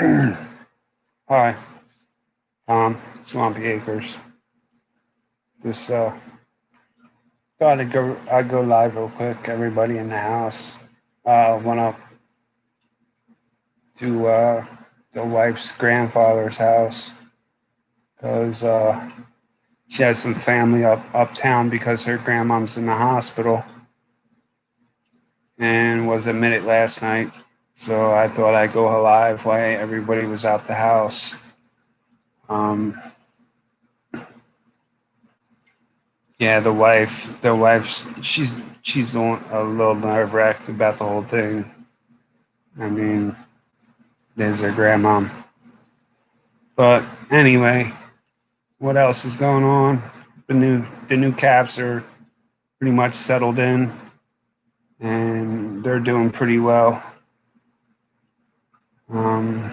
Hi, Tom, Swampy Acres. Just thought I'd go live real quick. Everybody in the house. Went up to the wife's grandfather's house because she has some family uptown because her grandmom's in the hospital and was admitted last night. So I thought I'd go live while everybody was out the house. Um, Yeah, the wife's she's a little nerve wracked about the whole thing. I mean, there's her grandmom. But anyway, what else is going on? The new Caps are pretty much settled in, and they're doing pretty well. Um,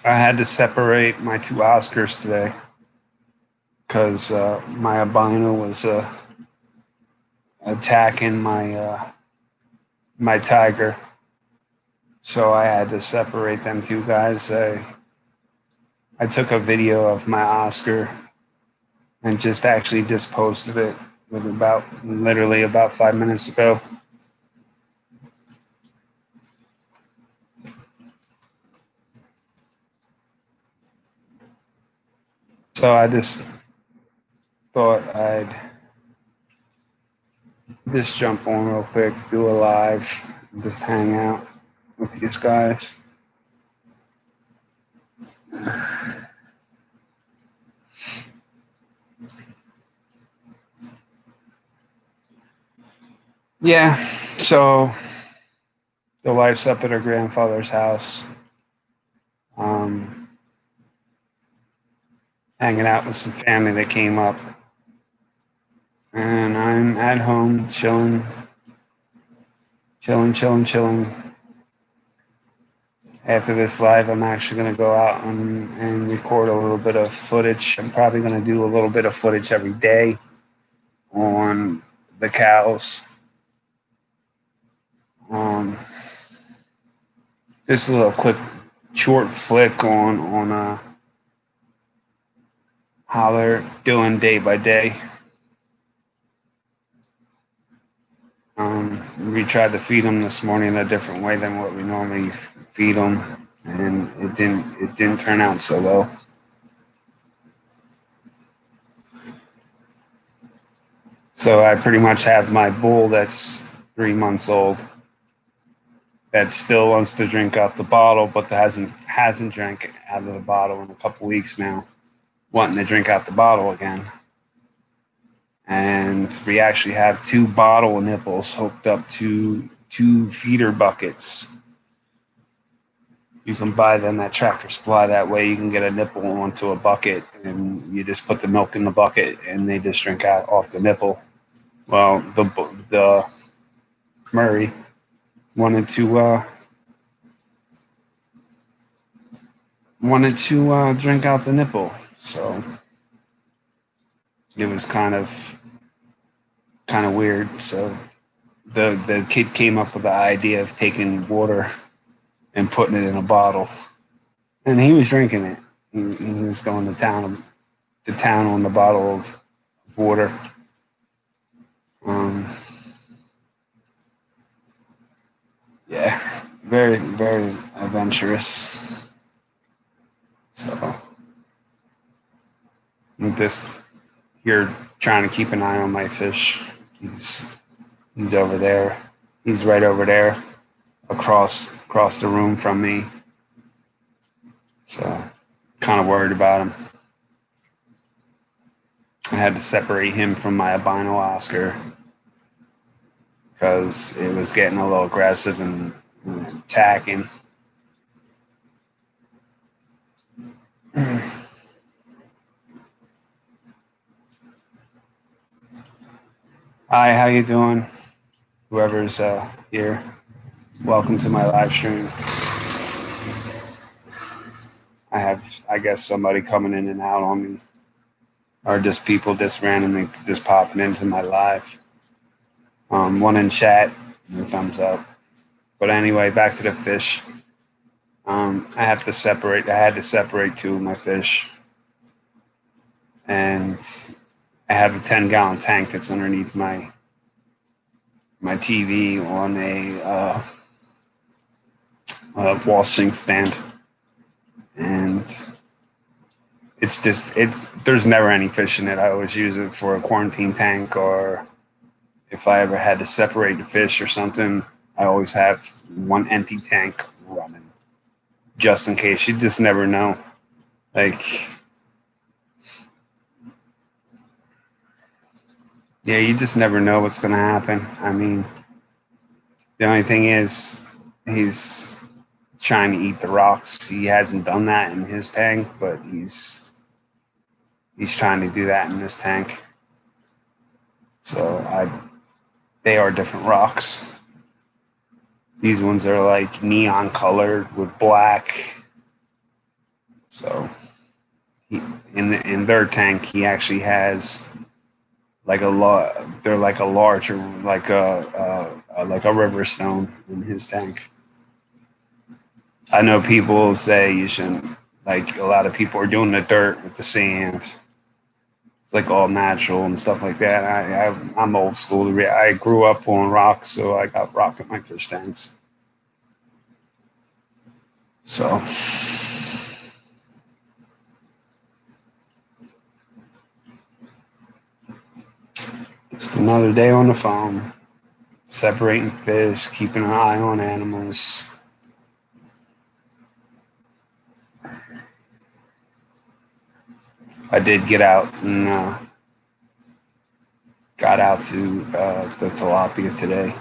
I had to separate my two Oscars today because my albino was attacking my tiger. So I had to separate them two guys. I took a video of my Oscar and just posted it with literally about 5 minutes ago. So I just thought I'd just jump on real quick, do a live, and just hang out with these guys. Yeah, so the wife's up at her grandfather's house, um, hanging out with some family that came up. And I'm at home chilling. After this live, I'm actually going to go out and record a little bit of footage. I'm probably going to do a little bit of footage every day on the cows. Just a little quick, short flick on how they're doing day by day. We tried to feed them this morning a different way than what we normally feed them, and it didn't turn out so well. So I pretty much have my bull that's 3 months old that still wants to drink out the bottle, but hasn't drank out of the bottle in a couple weeks now, wanting to drink out the bottle again. And we actually have two bottle nipples hooked up to two feeder buckets. You can buy them at Tractor Supply. That way you can get a nipple onto a bucket, and you just put the milk in the bucket, and they just drink out off the nipple. Well, the Murray wanted to drink out the nipple, so it was kind of weird. So the kid came up with the idea of taking water and putting it in a bottle, and he was drinking it. He was going to town on the bottle of water. Yeah, very, very adventurous. So I'm just here trying to keep an eye on my fish. He's over there. He's right over there, across the room from me. So kind of worried about him. I had to separate him from my albino Oscar because it was getting a little aggressive and attacking. Hi, how you doing? Whoever's here, welcome to my live stream. I have, I guess, somebody coming in and out on me, or just people just randomly just popping into my live. One in chat, and thumbs up. But anyway, back to the fish. I have to separate. I had to separate two of my fish, and I have a 10-gallon tank that's underneath my TV on a wall sink stand, and it's there's never any fish in it. I always use it for a quarantine tank, or if I ever had to separate the fish or something, I always have one empty tank running just in case. You just never know. Like, yeah, you just never know what's going to happen. I mean, the only thing is, he's trying to eat the rocks. He hasn't done that in his tank, but he's trying to do that in this tank. So they are different rocks. These ones are like neon colored with black. So in their tank, he actually has like they're like a larger, like a river stone in his tank. I know people say you shouldn't, like a lot of people are doing the dirt with the sand. It's like all natural and stuff like that. I'm old school. I grew up on rocks, so I got rock in my fish tanks. So just another day on the farm, separating fish, keeping an eye on animals. I did get out and got out to the tilapia today,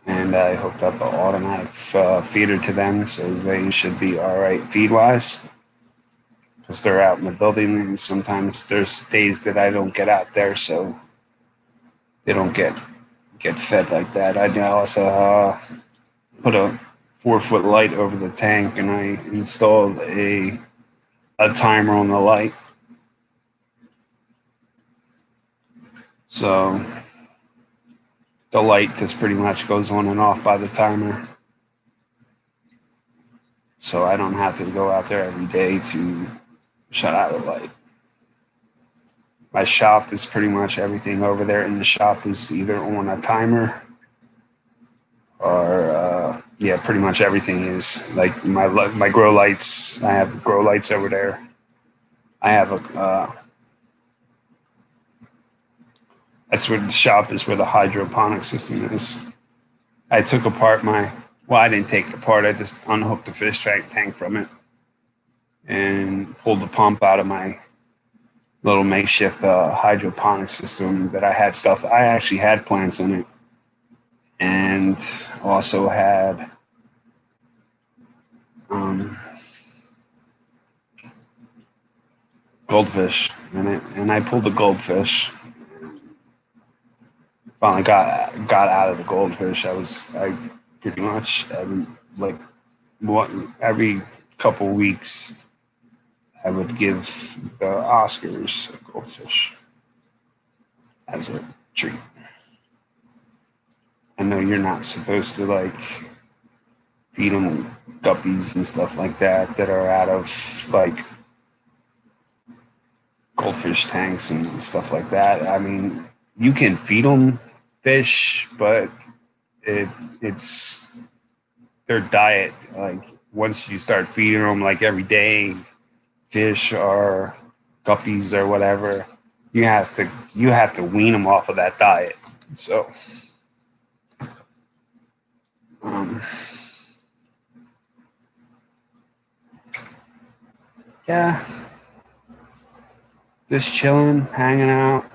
and I hooked up an automatic feeder to them, so they should be all right feed wise. Because they're out in the building, and sometimes there's days that I don't get out there, so they don't get fed like that. I also put a 4-foot light over the tank, and I installed a timer on the light. So the light just pretty much goes on and off by the timer. So I don't have to go out there every day to shut out the light. My shop is pretty much everything over there in the shop is either on a timer or yeah, pretty much everything is like my grow lights. I have grow lights over there. I have a that's where the shop is, where the hydroponic system is. I took apart I didn't take it apart. I just unhooked the fish tank from it and pulled the pump out of my little makeshift hydroponic system that I had stuff. I actually had plants in it, and also had goldfish in it. And I pulled the goldfish. Finally got out of the goldfish. I pretty much like every couple weeks I would give the Oscars a goldfish as a treat. I know you're not supposed to like feed them guppies and stuff like that are out of like goldfish tanks and stuff like that. I mean, you can feed them fish, but it's their diet. Like once you start feeding them like every day, fish or guppies or whatever, you have to wean them off of that diet. So, yeah, just chilling, hanging out,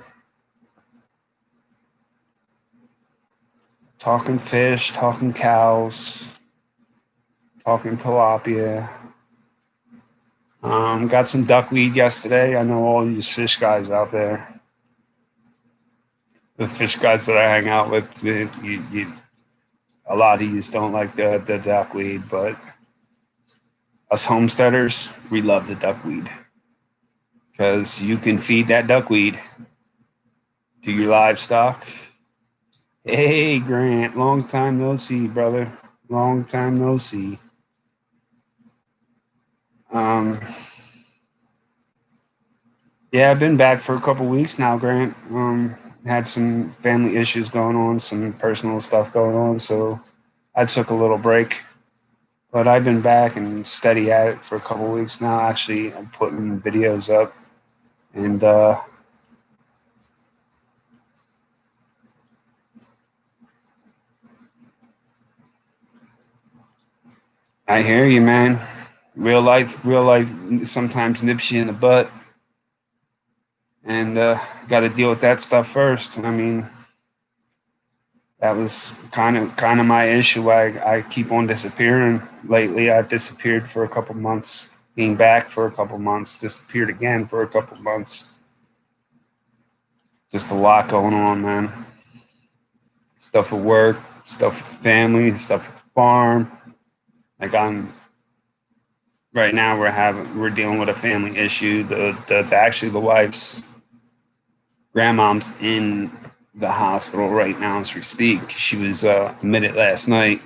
talking fish, talking cows, talking tilapia. Got some duckweed yesterday. I know all these fish guys out there. The fish guys that I hang out with, a lot of you don't like the duckweed, but us homesteaders, we love the duckweed because you can feed that duckweed to your livestock. Hey, Grant, long time no see, brother. Long time no see. Um, yeah, I've been back for a couple weeks now, Grant. Had some family issues going on, some personal stuff going on, so I took a little break. But I've been back and steady at it for a couple weeks now. Actually, I'm putting videos up, and I hear you, man. Real life sometimes nips you in the butt, and got to deal with that stuff first. I mean, that was kind of my issue. I keep on disappearing lately. I've disappeared for a couple months, being back for a couple months, disappeared again for a couple months. Just a lot going on, man. Stuff at work, stuff with the family, stuff at the farm. Like I'm right now, we're dealing with a family issue. The actually the wife's grandmom's in the hospital right now as we speak. She was admitted last night.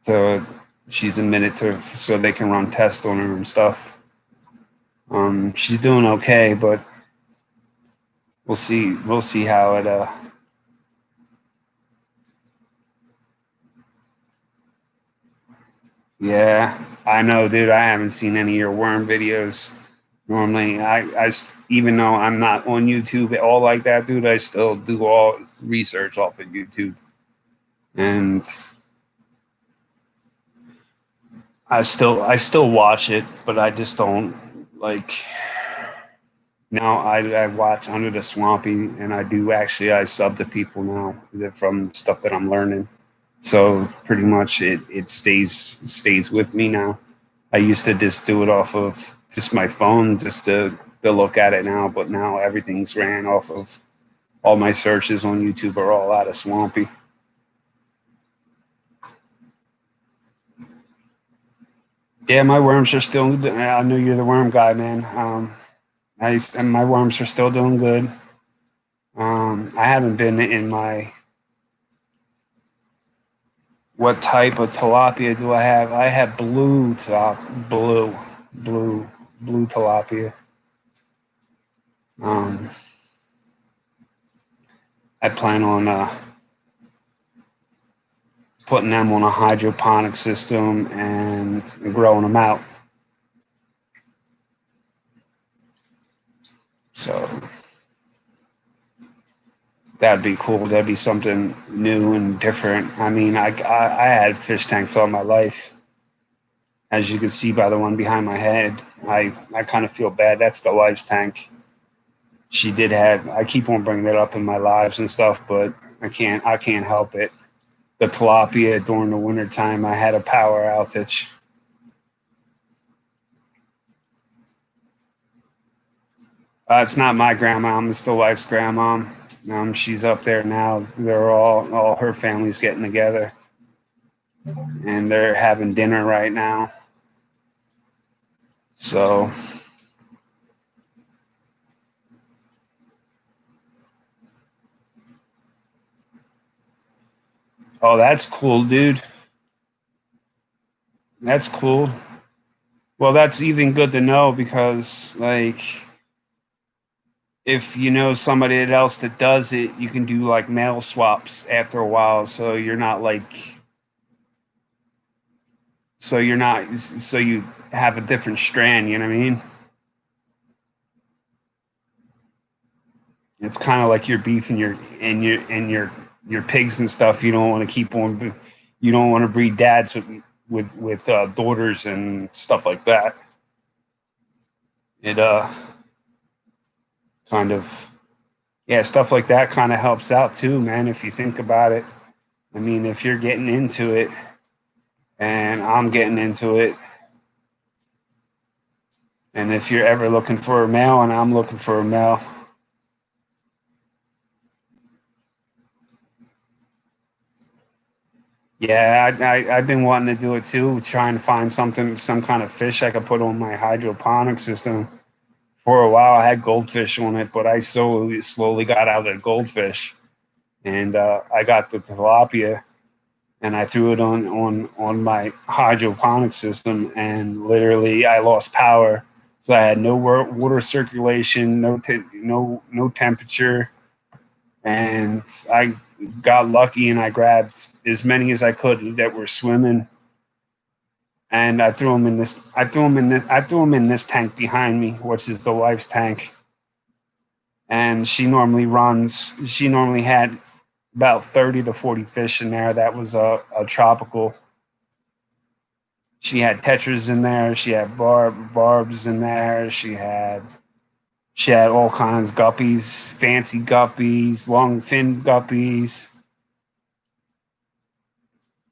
So she's admitted to so they can run tests on her and stuff. She's doing okay, but we'll see. We'll see how it. Yeah, I know, dude. I haven't seen any of your worm videos. Normally, even though I'm not on YouTube at all like that, dude, I still do all research off of YouTube, and I still watch it, but I just don't like. Now I watch Under the Swampy, and I do actually I sub to people now from stuff that I'm learning. So pretty much it stays with me now. I used to just do it off of just my phone just to look at it now, but now everything's ran off of all my searches on YouTube are all out of Swampy. Yeah, my worms are still. I know you're the worm guy, man. And my worms are still doing good. I haven't been in my what type of tilapia do I have? I have blue, blue tilapia. Um, I plan on putting them on a hydroponic system and growing them out. So that'd be cool. That'd be something new and different. I mean, I had fish tanks all my life. As you can see by the one behind my head, I kind of feel bad. That's the wife's tank. She did have. I keep on bringing it up in my lives and stuff, but I can't help it. The tilapia during the wintertime, I had a power outage. It's not my grandma. It's the wife's grandma. She's up there now. They're all her family's getting together, and they're having dinner right now. So, oh, that's cool, dude. That's cool. Well, that's even good to know because, like, if you know somebody else that does it, you can do like mail swaps after a while. So you have a different strand. You know what I mean? It's kind of like your beef and your pigs and stuff. You don't want to keep on. You don't want to breed dads with daughters and stuff like that. It kind of yeah, stuff like that kind of helps out too, man. If you think about it, I mean, if you're getting into it and I'm getting into it, and if you're ever looking for a male and I'm looking for a male, yeah, I've been wanting to do it too, trying to find some kind of fish I could put on my hydroponic system. For a while, I had goldfish on it, but I slowly got out of the goldfish, and I got the tilapia, and I threw it on my hydroponic system, and literally I lost power. So I had no water circulation, no temperature, and I got lucky and I grabbed as many as I could that were swimming, and I threw them in this. I threw them in this tank behind me, which is the wife's tank, and she normally runs. She normally had about 30 to 40 fish in there. That was a tropical. She had tetras in there. She had barbs in there. She had all kinds of guppies, fancy guppies, long fin guppies,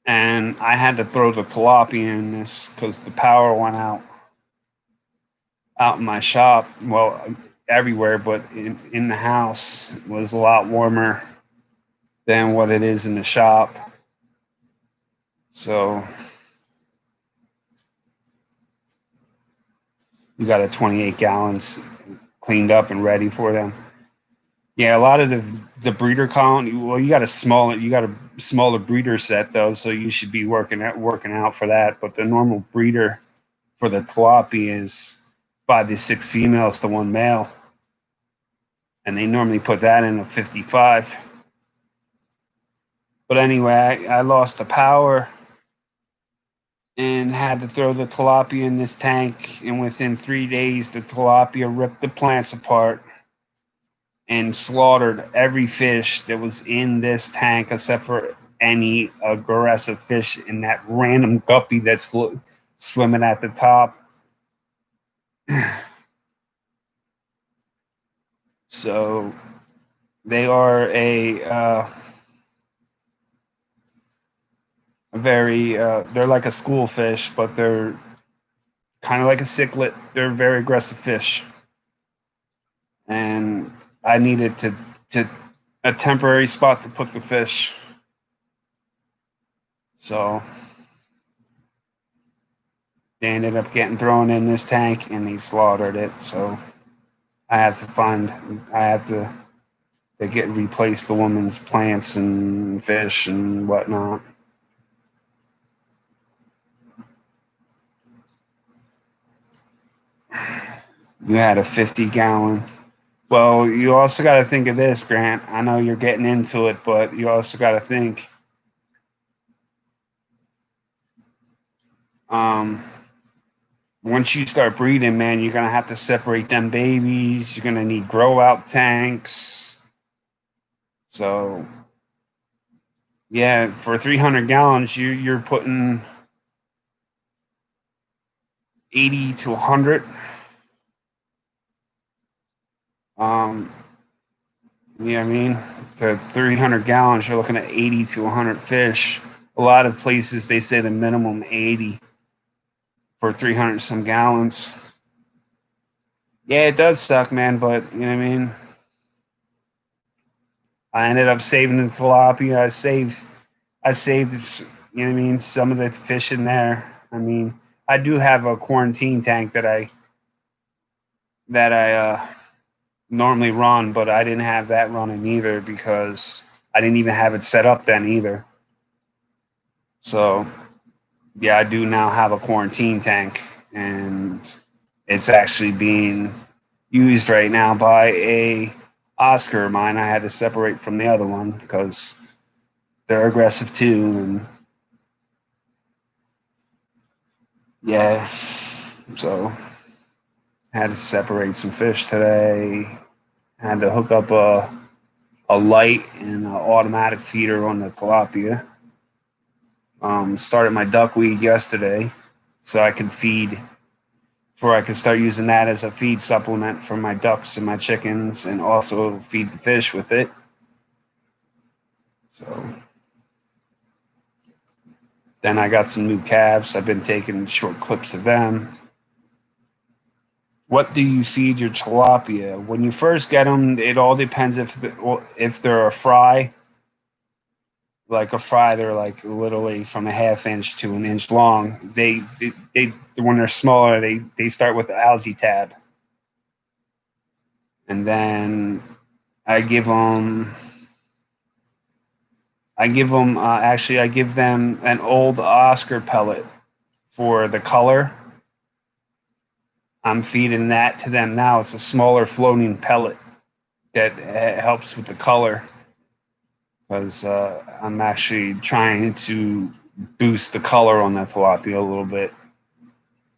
and I had to throw the tilapia in this because the power went out in my shop. Well, everywhere, but in the house was a lot warmer than what it is in the shop. So you got a 28 gallons cleaned up and ready for them. Yeah, a lot of the breeder colony. Well, you got a smaller breeder set though, so you should be working out for that. But the normal breeder for the tilapia is 5 to 6 females to one male, and they normally put that in a 55. But anyway, I lost the power and had to throw the tilapia in this tank, and within 3 days, the tilapia ripped the plants apart and slaughtered every fish that was in this tank except for any aggressive fish in that random guppy that's swimming at the top. So they are a very they're like a school fish, but they're kind of like a cichlid. They're very aggressive fish, and I needed to a temporary spot to put the fish. So they ended up getting thrown in this tank, and they slaughtered it. So I had to get replace the woman's plants and fish and whatnot. You had a 50-gallon. Well, you also got to think of this, Grant. I know you're getting into it, but you also got to think um, once you start breeding, man, you're gonna have to separate them babies. You're gonna need grow out tanks. So yeah, for 300 gallons, you're putting 80 to 100. Um, you know what I mean? To 300 gallons, you're looking at 80 to 100 fish. A lot of places they say the minimum 80 for 300 some gallons. Yeah, it does suck, man, but you know what I mean? I ended up saving the tilapia. I saved, you know what I mean, some of the fish in there. I mean, I do have a quarantine tank that I normally run, but I didn't have that running either because I didn't even have it set up then either. So yeah, I do now have a quarantine tank, and it's actually being used right now by a Oscar of mine. I had to separate from the other one because they're aggressive too, and yeah, so I had to separate some fish today. I had to hook up a light and an automatic feeder on the tilapia. Started my duckweed yesterday, so I could feed, before I could start using that as a feed supplement for my ducks and my chickens, and also feed the fish with it. So then I got some new calves. I've been taking short clips of them. What do you feed your tilapia? When you first get them, it all depends if they're a fry. Like a fry, they're like literally from a half inch to an inch long. They when they're smaller, they start with algae tab, and then I give them I give them actually I give them an old Oscar pellet for the color. I'm feeding that to them now. It's a smaller floating pellet that helps with the color because I'm actually trying to boost the color on that tilapia a little bit.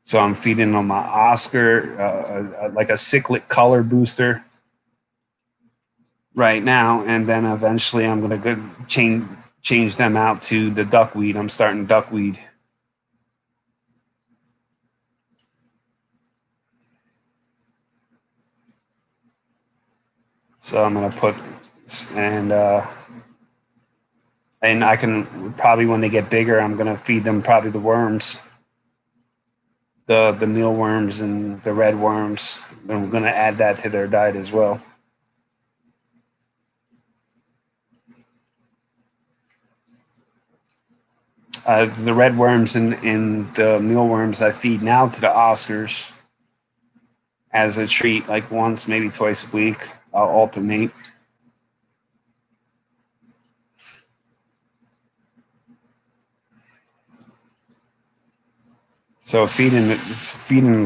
So I'm feeding them my Oscar, like a cichlid color booster right now, and then eventually I'm gonna go change them out to the duckweed. I'm starting duckweed. So I'm gonna put and uh, and I can probably when they get bigger, I'm gonna feed them probably the worms, the mealworms and the red worms. I'm gonna add that to their diet as well. The red worms and the mealworms I feed now to the Oscars as a treat, like once, maybe twice a week. I'll alternate. So feeding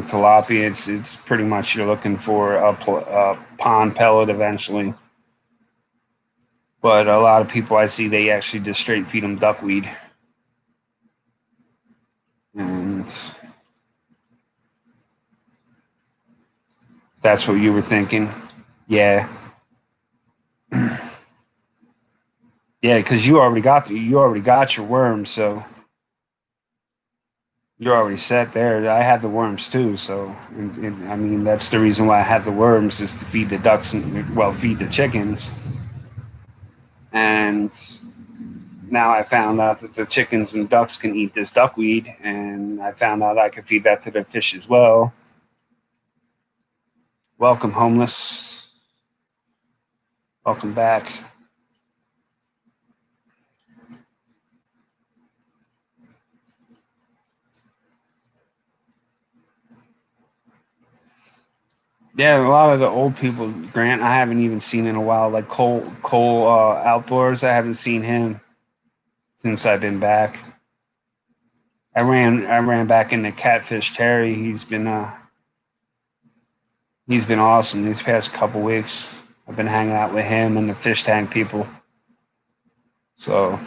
tilapia, it's pretty much you're looking for a pond pellet eventually. But a lot of people I see they actually just straight feed them duckweed, and that's what you were thinking. Yeah, yeah, because you already got your worms, so you're already set there. I have the worms too, so I mean that's the reason why I have the worms is to feed the ducks and well feed the chickens. And now I found out that the chickens and ducks can eat this duckweed, and I found out I could feed that to the fish as well. Welcome, homeless. Welcome back. Yeah, a lot of the old people, Grant, I haven't even seen in a while. Like Cole Outdoors, I haven't seen him since I've been back. I ran back into Catfish Terry. He's been awesome these past couple weeks. I've been hanging out with him and the fish tank people. So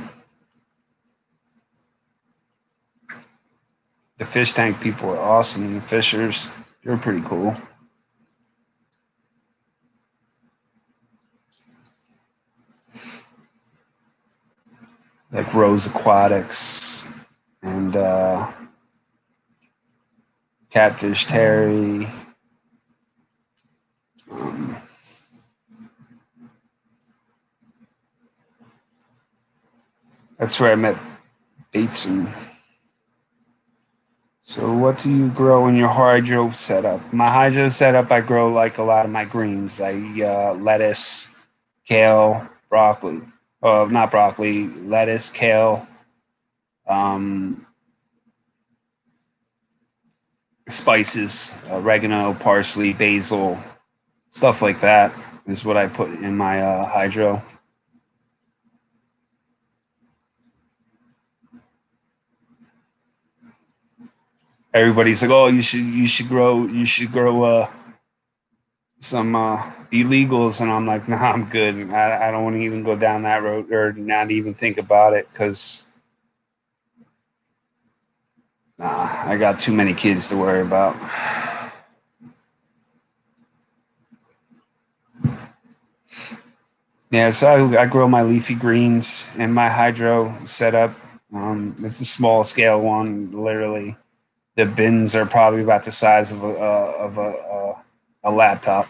the fish tank people are awesome. And the fishers, they're pretty cool. Like Rose Aquatics and Catfish Terry. Um, that's where I met Bateson. So, what do you grow in your hydro setup? My hydro setup, I grow like a lot of my greens, like lettuce, kale, broccoli. Not broccoli, lettuce, kale, um, spices, oregano, parsley, basil, stuff like that is what I put in my hydro. Everybody's like, "Oh, you should grow some illegals," and I'm like, "Nah, I'm good. I don't want to even go down that road or not even think about it because nah, I got too many kids to worry about." Yeah, so I grow my leafy greens in my hydro setup. It's a small scale one. Literally, the bins are probably about the size of a laptop,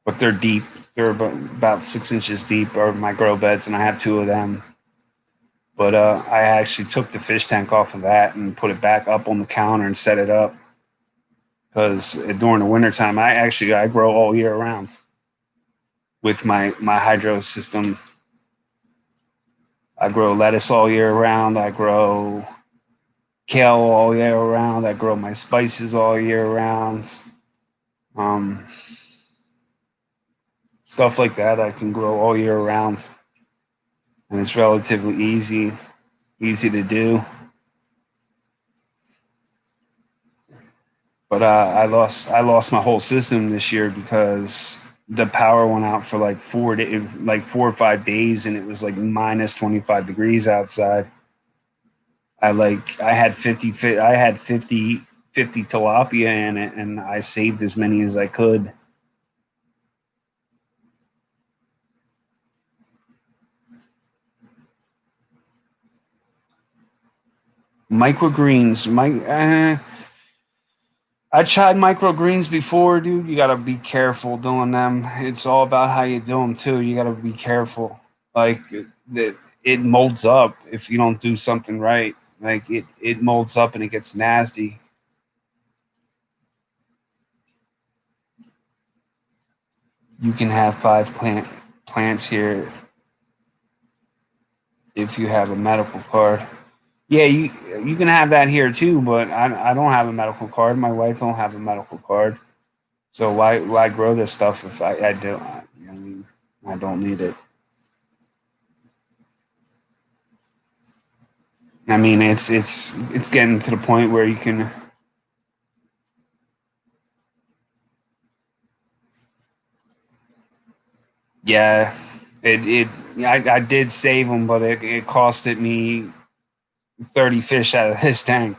but they're deep. They're about 6 inches deep, are my grow beds, and I have two of them. But I actually took the fish tank off of that and put it back up on the counter and set it up because during the wintertime, I grow all year round with my hydro system. I grow lettuce all year round. I grow kale all year round. I grow my spices all year round. Um, Stuff like that I can grow all year round. and it's relatively easy to do. But I lost my whole system this year because the power went out for like 4 or 5 days, and it was like minus 25 degrees outside. I had 50 tilapia in it, and I saved as many as I could. Microgreens, I tried microgreens before, dude. You gotta be careful doing them. It's all about how you do them too. You gotta be careful. Like it molds up if you don't do something right. Like it molds up and it gets nasty. You can have plants here if you have a medical card. Yeah, you can have that here too, but I don't have a medical card. My wife don't have a medical card. So why grow this stuff if I do? I mean, I don't need it. I mean, it's getting to the point where you can. Yeah, it I did save them, but it costed me 30 fish out of this tank.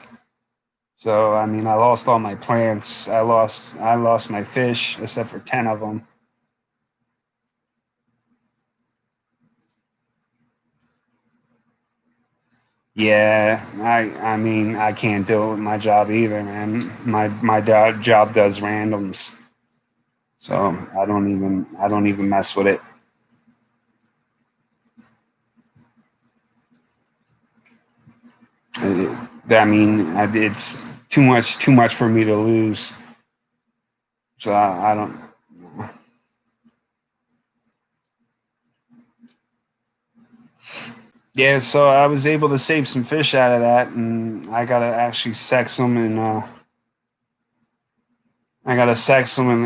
So I mean, I lost all my plants. I lost my fish except for 10 of them. Yeah, I mean, I can't do it with my job either, man. My job does randoms, so I don't even mess with it. I mean, it's too much for me to lose. So I don't. Yeah, so I was able to save some fish out of that, and I gotta sex them and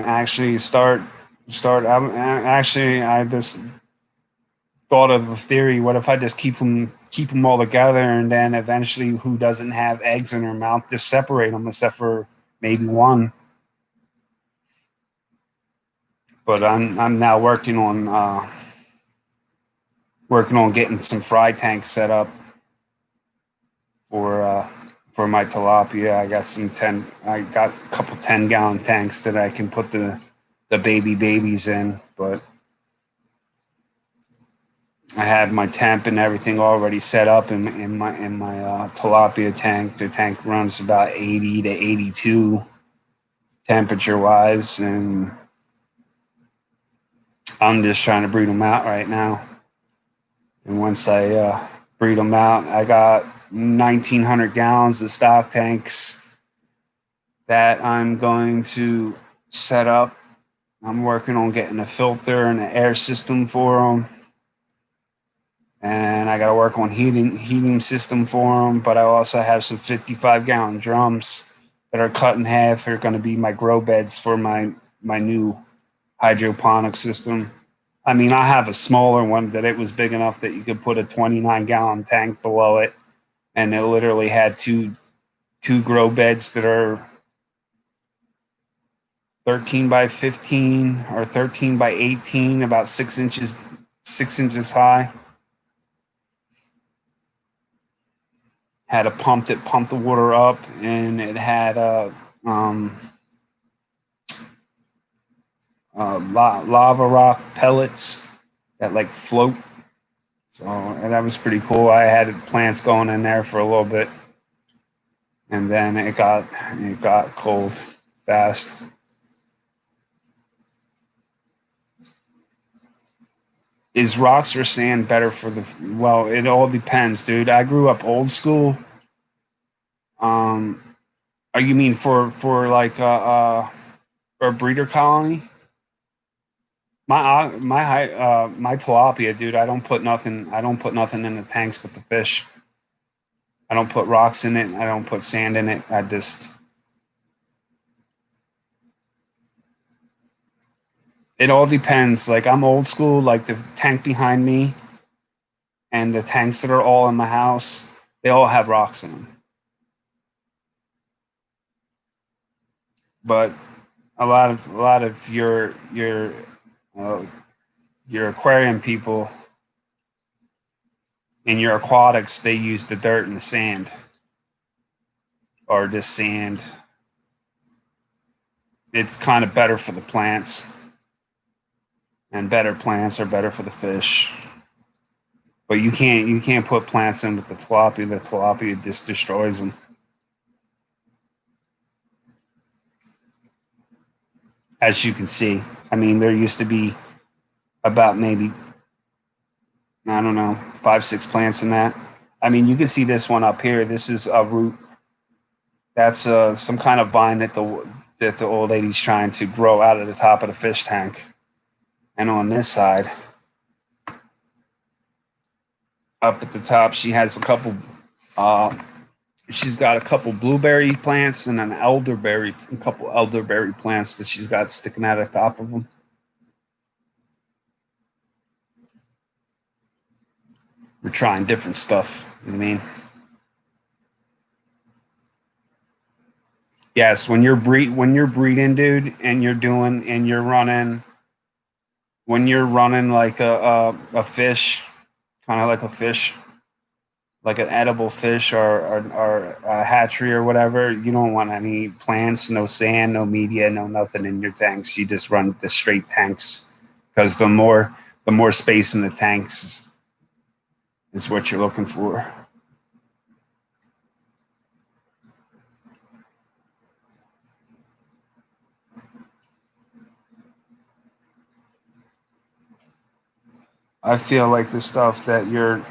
actually start. I just thought of a theory. What if I just keep them all together, and then eventually, who doesn't have eggs in their mouth, just separate them, except for maybe one. But I'm now working on getting some fry tanks set up for uh, for my tilapia. I got a couple 10-gallon tanks that I can put the babies in, but I have my temp and everything already set up in my tilapia tank. The tank runs about 80 to 82 temperature wise, and I'm just trying to breed them out right now. And once I breed them out, I got 1,900 gallons of stock tanks that I'm going to set up. I'm working on getting a filter and an air system for them, and I got to work on heating system for them. But I also have some 55-gallon drums that are cut in half. They're going to be my grow beds for my new hydroponic system. I mean, I have a smaller one that it was big enough that you could put a 29-gallon tank below it, and it literally had two grow beds that are 13 by 15 or 13 by 18, about 6 inches high. Had a pump that pumped the water up, and it had lava rock pellets that like float. So and that was pretty cool. I had plants going in there for a little bit, and then it got cold fast. Is rocks or sand better for the? Well, it all depends, dude. I grew up old school. Um, you mean for like a breeder colony? My tilapia, dude. I don't put nothing. I don't put nothing in the tanks but the fish. I don't put rocks in it. I don't put sand in it. I just. It all depends. Like I'm old school. Like the tank behind me, and the tanks that are all in my house, they all have rocks in them. But a lot of uh, your aquarium people and your aquatics, they use the dirt and the sand, or just sand. It's kind of better for the plants, and better plants are better for the fish. But you can't put plants in with the tilapia. The tilapia just destroys them. As you can see, I mean, there used to be about maybe, I don't know, 5, 6 plants in that. I mean, you can see this one up here. This is a root. That's some kind of vine that the old lady's trying to grow out of the top of the fish tank. And on this side, up at the top, she has a couple. Uh, she's got a couple blueberry plants and a couple elderberry plants that she's got sticking out of the top of them. We're trying different stuff. You know what I mean? Yes, when you're breeding, dude, and you're running like a fish, kind of like a fish, like an edible fish, or a hatchery or whatever. You don't want any plants, no sand, no media, no nothing in your tanks. You just run the straight tanks, because the more space in the tanks is what you're looking for. I feel like the stuff that you're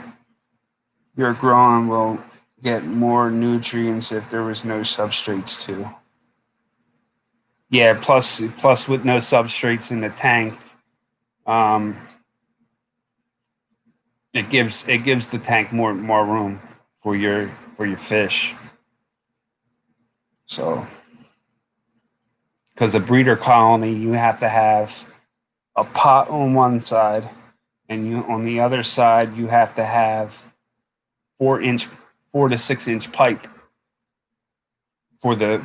growing will get more nutrients if there was no substrates too. Yeah, plus with no substrates in the tank, um, it gives the tank more room for your fish. So, because a breeder colony, you have to have a pot on one side, and you on the other side you have to have 4 inch, 4 to 6 inch pipe for the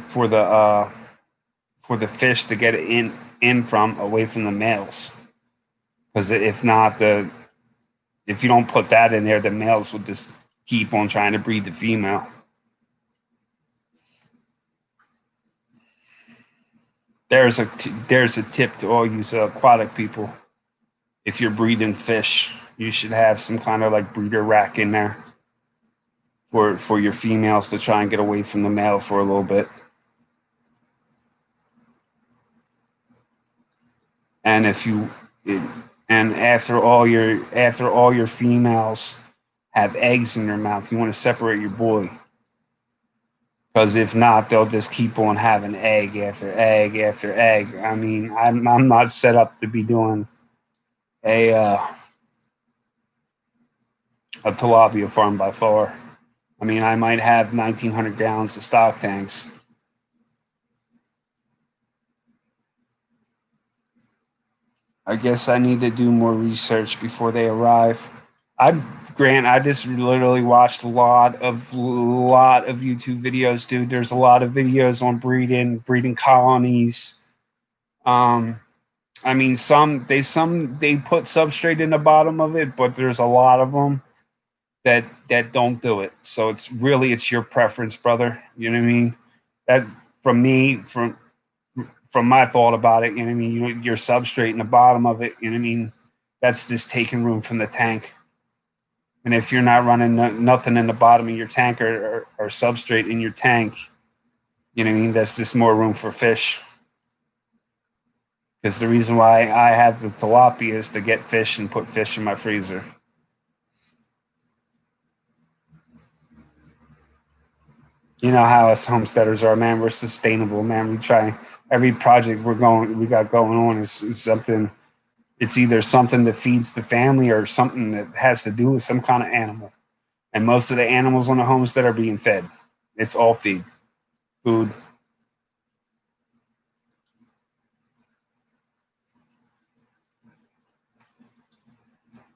fish to get it in from away from the males. Because if you don't put that in there, the males will just keep on trying to breed the female. There's a tip to all you aquatic people. If you're breeding fish, you should have some kind of like breeder rack in there for your females to try and get away from the male for a little bit. And if you and after all your females have eggs in their mouth, you want to separate your boy, because if not, they'll just keep on having egg after egg after egg. I mean, I'm not set up to be doing a uh, a tilapia farm by far. I mean, I might have 1,900 gallons of stock tanks. I guess I need to do more research before they arrive. I I just literally watched a lot of YouTube videos, dude. There's a lot of videos on breeding colonies. Um, I mean, some they put substrate in the bottom of it, but there's a lot of them that don't do it. So it's your preference, brother. You know what I mean? That from me from my thought about it. You know what I mean? Your substrate in the bottom of it. You know what I mean? That's just taking room from the tank. And if you're not running nothing in the bottom of your tank, or substrate in your tank, you know what I mean? That's just more room for fish. Because the reason why I have the tilapia is to get fish and put fish in my freezer. You know how us homesteaders are, man. We're sustainable, man. We try every project we got going on is something. It's either something that feeds the family or something that has to do with some kind of animal. And most of the animals on the homestead are being fed. It's all food.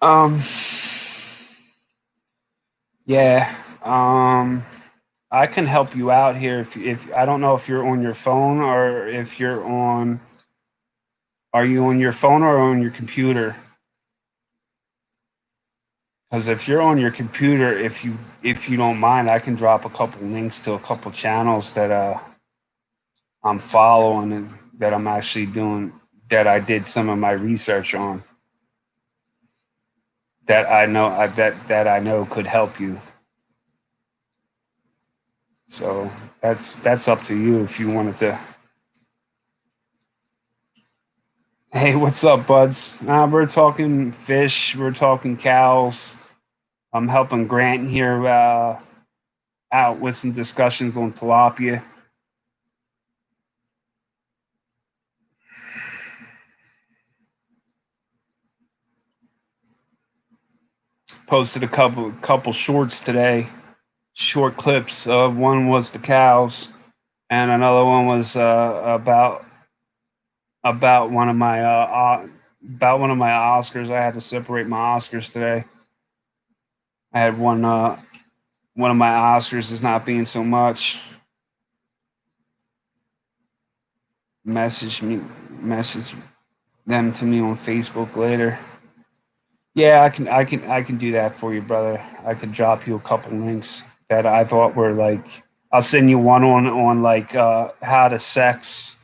Um, Yeah. I can help you out here if I don't know if you're on your phone or if you're on. Are you on your phone or on your computer? Because if you're on your computer, if you don't mind, I can drop a couple links to a couple channels that I'm following and that I'm actually doing that I did some of my research on that I know could help you. So that's up to you if you wanted to. Hey, what's up, buds? We're talking fish. We're talking cows. I'm helping Grant here out with some discussions on tilapia. Posted a couple shorts today, short clips. One was the cows, and another one was about about one of my Oscars. I had to separate my Oscars today. I had one of my Oscars is not being so much. Message them to me on Facebook later. Yeah, I can do that for you, brother. I could drop you a couple links that I thought were like I'll send you one on like how to sex,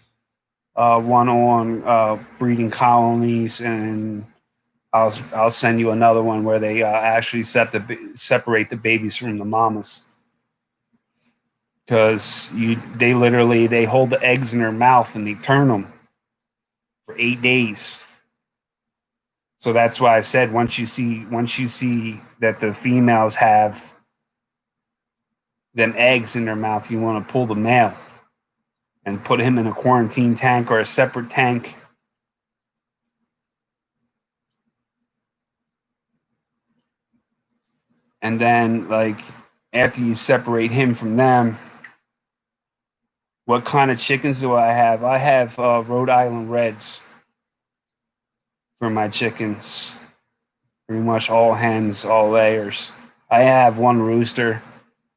one on breeding colonies, and I'll send you another one where they actually separate the babies from the mamas because they literally they hold the eggs in their mouth and they turn them for 8 days. So that's why I said once you see that the females have them eggs in their mouth, you want to pull the male and put him in a quarantine tank or a separate tank. And then like after you separate him from them, what kind of chickens do I have? I have Rhode Island Reds for my chickens. Pretty much all hens, all layers. I have one rooster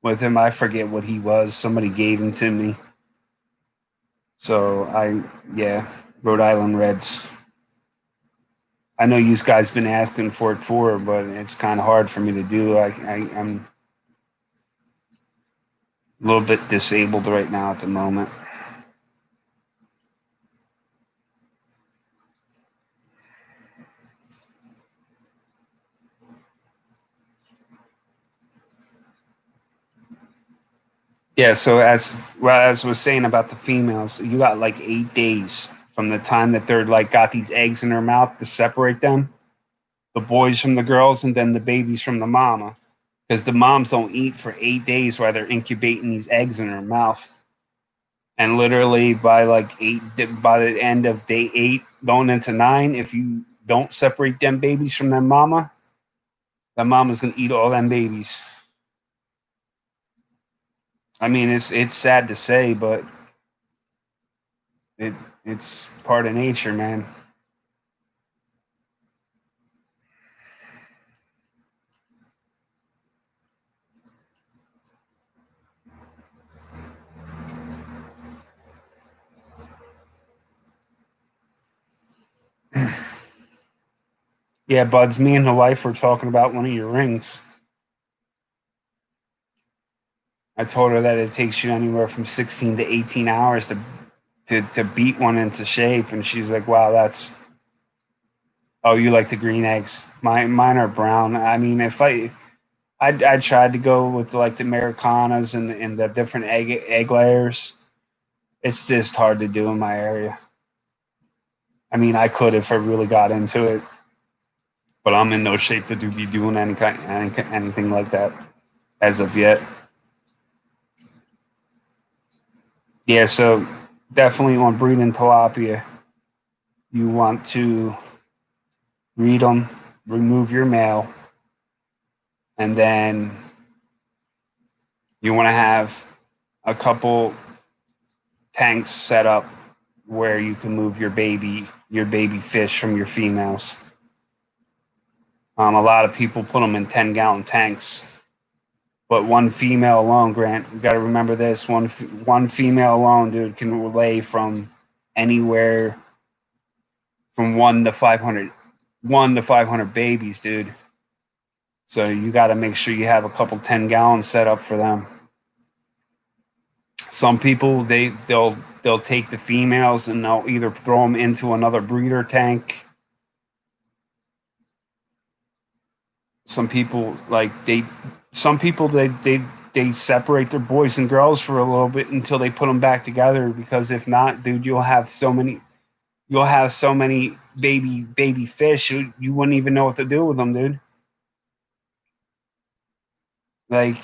with him. I forget what he was. Somebody gave him to me. So yeah, Rhode Island Reds. I know you guys been asking for a tour, but it's kind of hard for me to do. I'm a little bit disabled right now at the moment. Yeah, so as I was saying about the females, you got like 8 days from the time that they're like got these eggs in their mouth to separate them, the boys from the girls, and then the babies from the mama, because the moms don't eat for 8 days while they're incubating these eggs in their mouth. And literally by the end of day 8, going into 9, if you don't separate them babies from them mama, that mama's gonna eat all them babies. I mean, it's sad to say, but it it's part of nature, man. Yeah, buds. Me and the wife were talking about one of your rings. I told her that it takes you anywhere from 16 to 18 hours to beat one into shape, and she's like, "Wow, that's oh, you like the green eggs? Mine are brown. I mean, if I tried to go with like the Americanas and the different egg layers. It's just hard to do in my area. I mean, I could if I really got into it, but I'm in no shape to be doing anything like that as of yet. Yeah, so definitely on breeding tilapia, you want to read them, remove your male, and then you want to have a couple tanks set up where you can move your baby fish from your females. A lot of people put them in 10-gallon tanks, But one female alone, Grant, you got to remember this: one female alone, dude, can lay from anywhere from 1 to 500 babies, dude. So you got to make sure you have a couple 10-gallons set up for them. Some people they'll take the females and they'll either throw them into another breeder tank. Some people they separate their boys and girls for a little bit until they put them back together, because if not, dude, you'll have so many baby fish you wouldn't even know what to do with them, dude. Like,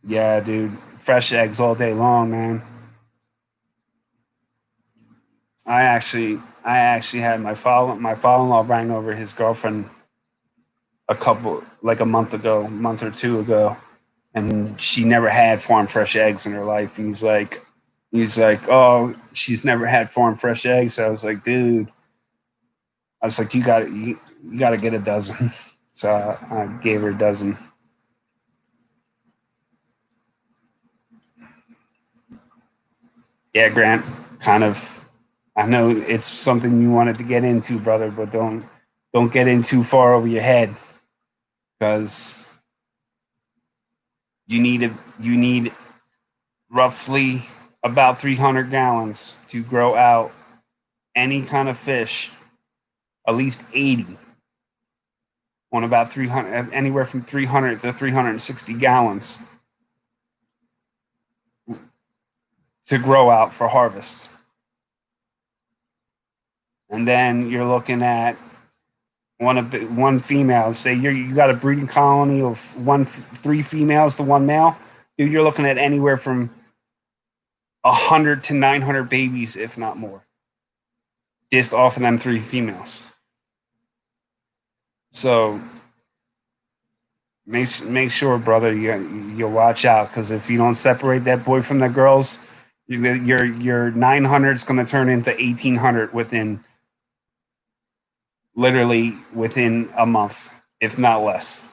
yeah, dude, fresh eggs all day long, man. I actually had my father-in-law bring over his girlfriend a month or two ago, and she never had farm fresh eggs in her life. And he's like, oh, she's never had farm fresh eggs. So I was like, dude, I was like, you got to get a dozen. So I gave her a dozen. Yeah, Grant, kind of. I know it's something you wanted to get into, brother, but don't get in too far over your head, because you need roughly about 300 gallons to grow out any kind of fish, at least 80 on about 300, anywhere from 300 to 360 gallons to grow out for harvest. And then you're looking at one female. Say you got a breeding colony of three females to one male. Dude, you're looking at anywhere from 100 to 900 babies, if not more, just off of them three females. So make sure, brother, you watch out, because if you don't separate that boy from the girls, your 900 is going to turn into 1800 literally within a month, if not less.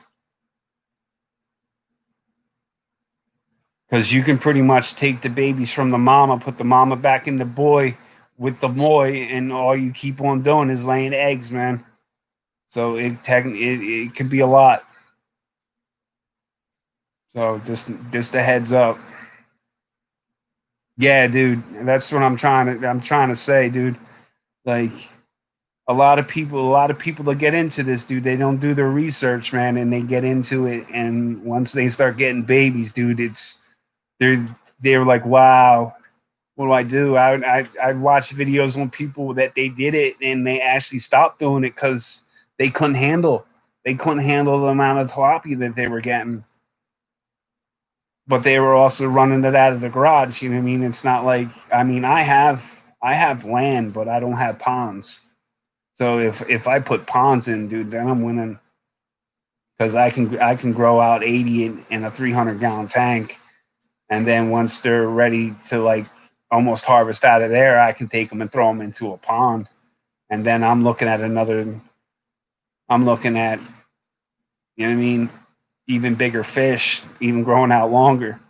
Because you can pretty much take the babies from the mama, put the mama back in the boy with the boy, and all you keep on doing is laying eggs, man. So it could be a lot. So just a heads up. Yeah, dude, that's what I'm trying to say, dude. Like, a lot of people that get into this, dude, they don't do their research, man, and they get into it, and once they start getting babies, dude, they're they're like, wow, what do I do? I watched videos on people that they did it and they actually stopped doing it because they couldn't handle the amount of tilapia that they were getting, but they were also running it out of the garage. You know what I mean? It's not like, I mean, I have land, but I don't have ponds. So if I put ponds in, dude, then I'm winning, because I can grow out 80 in a 300-gallon tank, and then once they're ready to, like, almost harvest out of there, I can take them and throw them into a pond, and then I'm looking at, you know what I mean, even bigger fish, even growing out longer,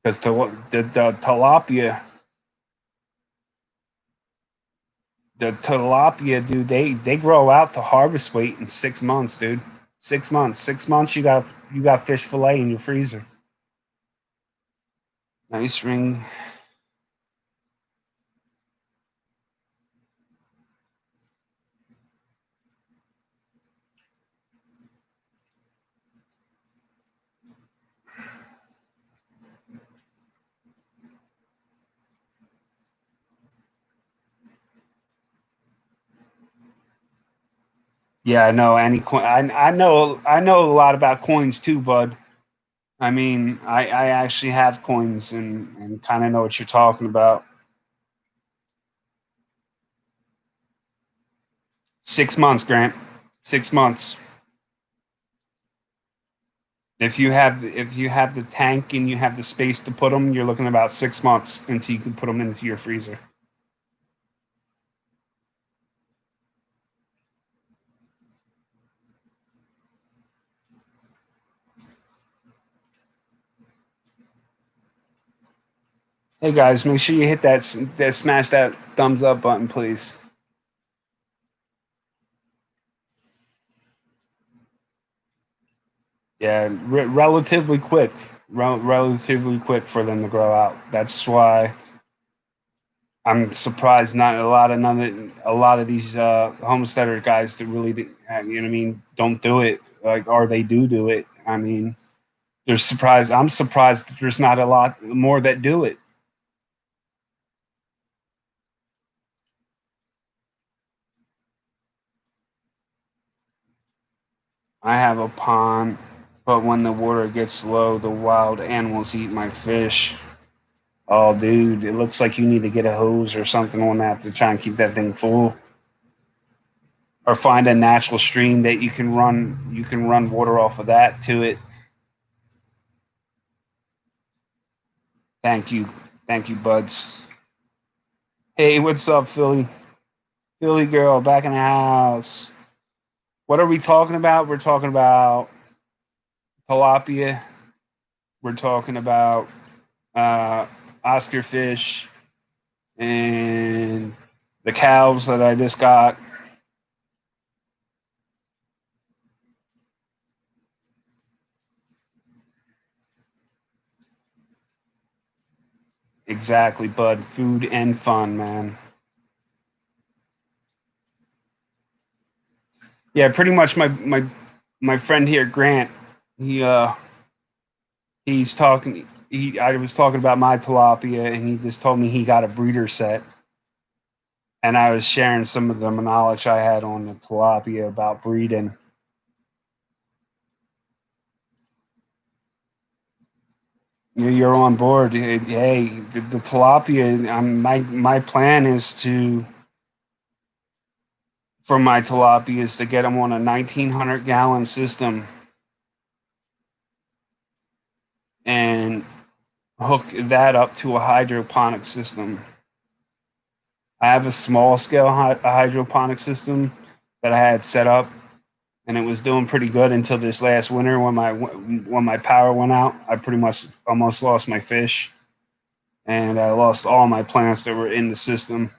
because the tilapia, dude, they grow out to harvest weight in 6 months, dude. 6 months. 6 months, you got fish fillet in your freezer. Nice ring. Yeah, I know any coin. I know a lot about coins too, bud. I mean, I actually have coins, and kind of know what you're talking about. 6 months, Grant. 6 months. If you have the tank and you have the space to put them, you're looking about 6 months until you can put them into your freezer. Hey guys, make sure you hit that smash that thumbs up button, please. Yeah, relatively quick, relatively quick for them to grow out. That's why I'm surprised not a lot of these homesteader guys that really, you know what I mean, don't do it, like, or they do it. I mean, they're surprised. I'm surprised that there's not a lot more that do it. I have a pond, but when the water gets low, the wild animals eat my fish. Oh, dude, it looks like you need to get a hose or something on that to try and keep that thing full, or find a natural stream that you can run. You can run water off of that to it. Thank you, thank you, buds. Hey, what's up, Philly? Philly girl, back in the house. What are we talking about? We're talking about tilapia. We're talking about uh, Oscar fish and the calves that I just got. Exactly, bud. Food and fun, man. Yeah, pretty much my friend here, Grant, he he's talking he I was talking about my tilapia and he just told me he got a breeder set and I was sharing some of the knowledge I had on the tilapia about breeding. You're on board. Hey, the tilapia. My plan is to for my tilapia is to get them on a 1,900 gallon system and hook that up to a hydroponic system. I have a small scale hydroponic system that I had set up, and it was doing pretty good until this last winter when my power went out. I pretty much almost lost my fish, and I lost all my plants that were in the system.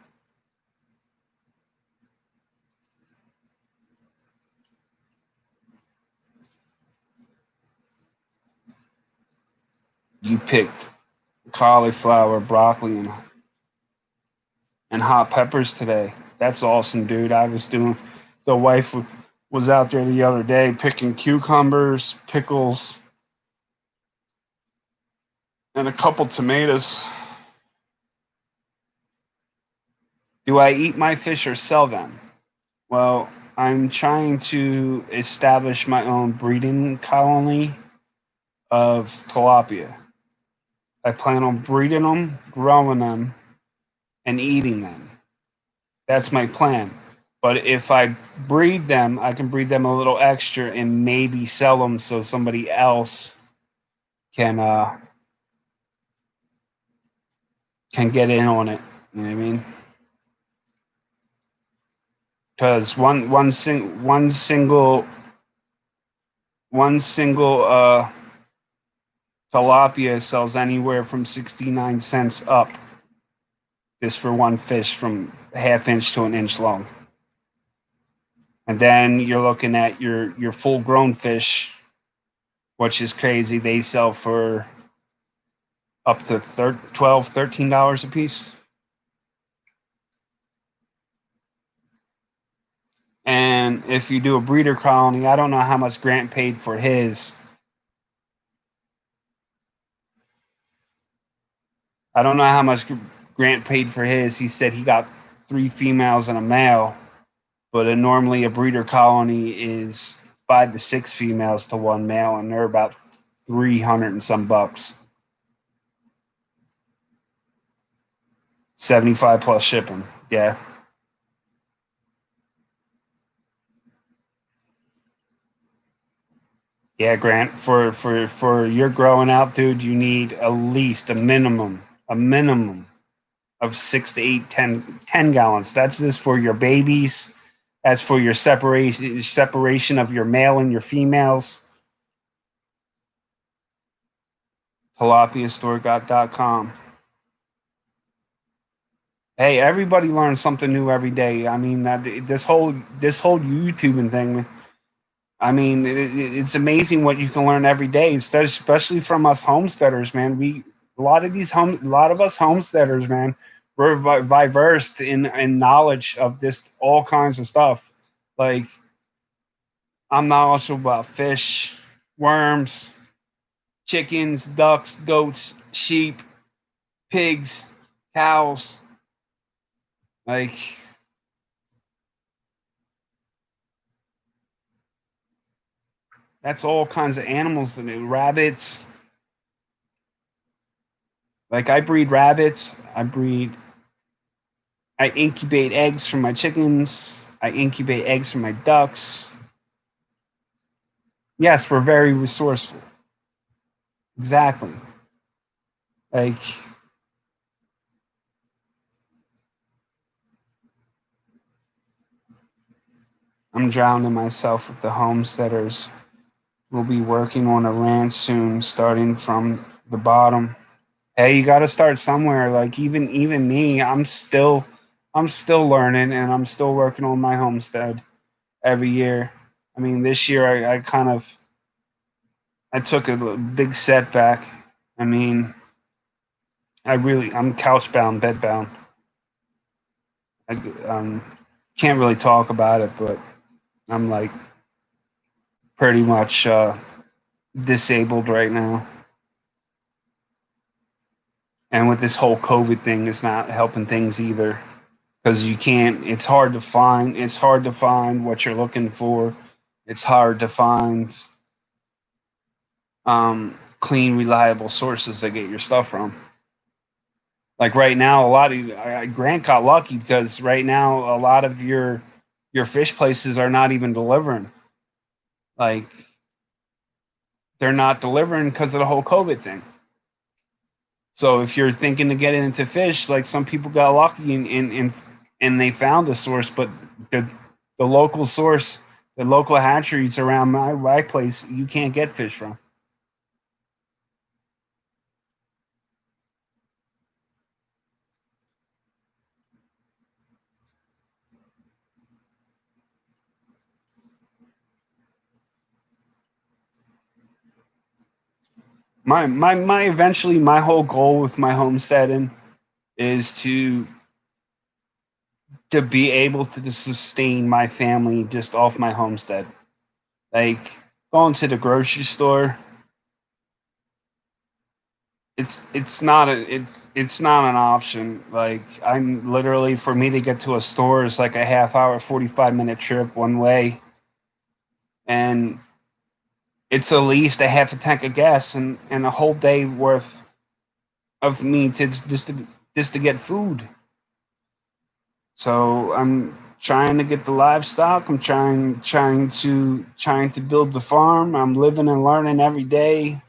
You picked cauliflower, broccoli, and hot peppers today. That's awesome, dude. I was doing. The wife was out there the other day picking cucumbers, pickles, and a couple tomatoes. Do I eat my fish or sell them? Well, I'm trying to establish my own breeding colony of tilapia. I plan on breeding them, growing them, and eating them. That's my plan. But if I breed them, I can breed them a little extra and maybe sell them so somebody else can can get in on it. You know what I mean? Because one single tilapia sells anywhere from 69 cents up just for one fish from a half inch to an inch long. And then you're looking at your full grown fish, which is crazy. They sell for up to $12, $13 a piece. And if you do a breeder colony, I don't know how much Grant paid for his. I don't know how much Grant paid for his. He said he got 3 females and a male, but normally a breeder colony is 5 to 6 females to one male, and they're about 300 and some bucks. 75 plus shipping. Yeah. Yeah, Grant, for your growing out, dude, you need at least a minimum of 6 to 8, 10 gallons. That's just for your babies. That's for your separation of your male and your females. TilapiaStore.com. Hey, everybody learns something new every day. I mean, this whole YouTubing thing. I mean, it's amazing what you can learn every day, especially from us homesteaders, man. A lot of us homesteaders, man, we're versed in knowledge of this all kinds of stuff. Like I'm knowledgeable about fish, worms, chickens, ducks, goats, sheep, pigs, cows. Like that's all kinds of animals. Rabbits. Like I breed rabbits. I incubate eggs from my chickens. I incubate eggs from my ducks. Yes, we're very resourceful. Exactly. Like I'm drowning myself with the homesteaders. We'll be working on a ranch soon, starting from the bottom. Hey, you got to start somewhere. Like even me, I'm still learning, and I'm still working on my homestead every year. I mean, this year I kind of I took a big setback. I mean, I'm couch bound, bed bound. I can't really talk about it, but I'm like pretty much disabled right now. And with this whole COVID thing, it's not helping things either because you can't. It's hard to find. It's hard to find what you're looking for. It's hard to find clean, reliable sources to get your stuff from. Like right now, a lot of Grant got lucky because right now a lot of your fish places are not even delivering. Like they're not delivering because of the whole COVID thing. So if you're thinking to get into fish, like some people got lucky and they found a source, but the the local source, the local hatcheries around my place, you can't get fish from. My eventually my whole goal with my homesteading is to be able to sustain my family just off my homestead. Like going to the grocery store, it's not an option. Like I'm literally for me to get to a store is like a half hour, 45-minute trip one way, and it's at least a half a tank of gas and a whole day worth of me just to get food. So I'm trying to get the livestock. I'm trying to build the farm. I'm living and learning every day.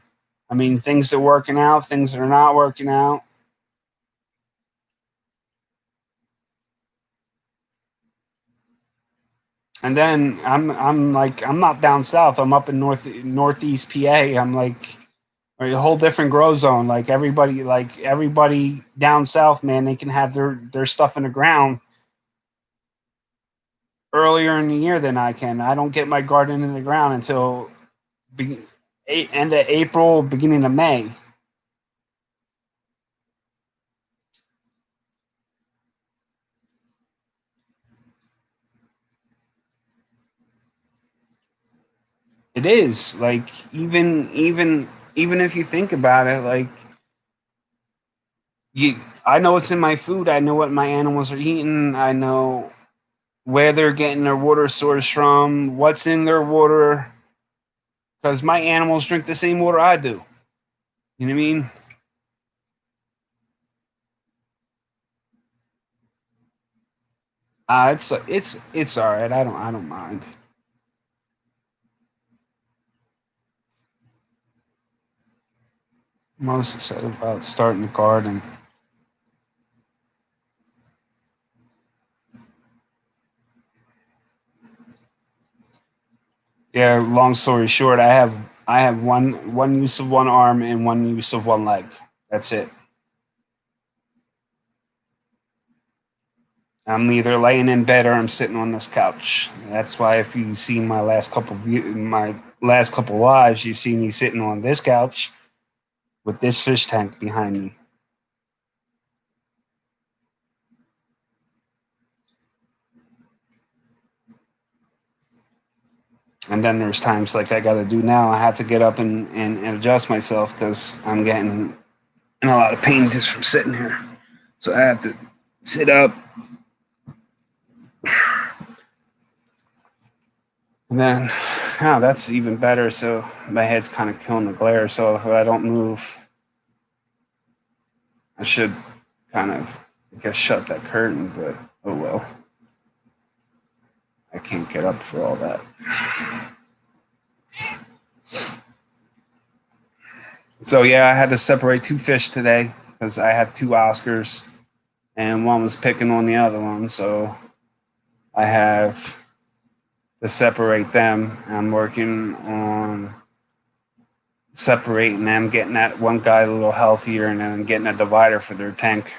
I mean, things are working out, things that are not working out. And then I'm not down south. I'm up in northeast PA. I'm like a whole different grow zone. Like everybody down south, man, they can have their stuff in the ground earlier in the year than I can. I don't get my garden in the ground until be, end of April, beginning of May. It is like even if you think about it, like you, I know what's in my food. I know what my animals are eating. I know where they're getting their water source from, what's in their water, because my animals drink the same water I do. You know what I mean? It's all right. I don't mind. I'm most excited about starting a garden. Yeah. Long story short, I have one use of one arm and one use of one leg. That's it. I'm either laying in bed or I'm sitting on this couch. That's why if you see my last couple lives, you see me sitting on this couch with this fish tank behind me. And then there's times like I got to do now. I have to get up and adjust myself because I'm getting in a lot of pain just from sitting here. So I have to sit up. And then, oh, that's even better. So my head's kind of killing the glare. So if I don't move, I should kind of, I guess, shut that curtain. But oh well. I can't get up for all that. So yeah, I had to separate two fish today because I have two Oscars and one was picking on the other one. So I have to separate them. I'm working on separating them, getting that one guy a little healthier, and then getting a divider for their tank.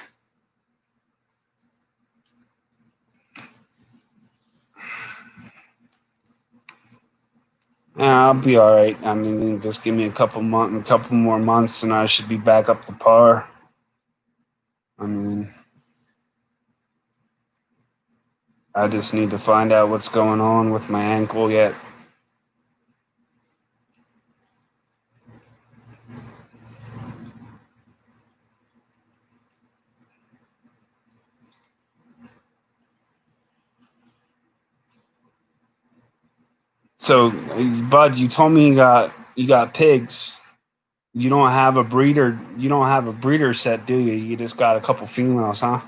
Yeah, I'll be all right. I mean, just give me a couple more months, and I should be back up to par. I mean, I just need to find out what's going on with my ankle yet. So, Bud, you told me you got pigs. You don't have a breeder. You don't have a breeder set, do you? You just got a couple females, huh?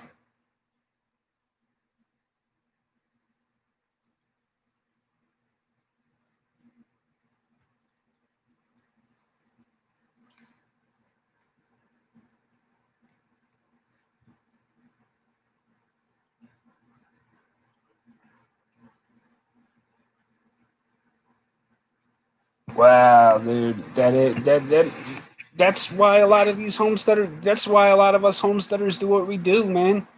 Wow, dude, that's why a lot of these homesteaders. That's why a lot of us homesteaders do what we do, man.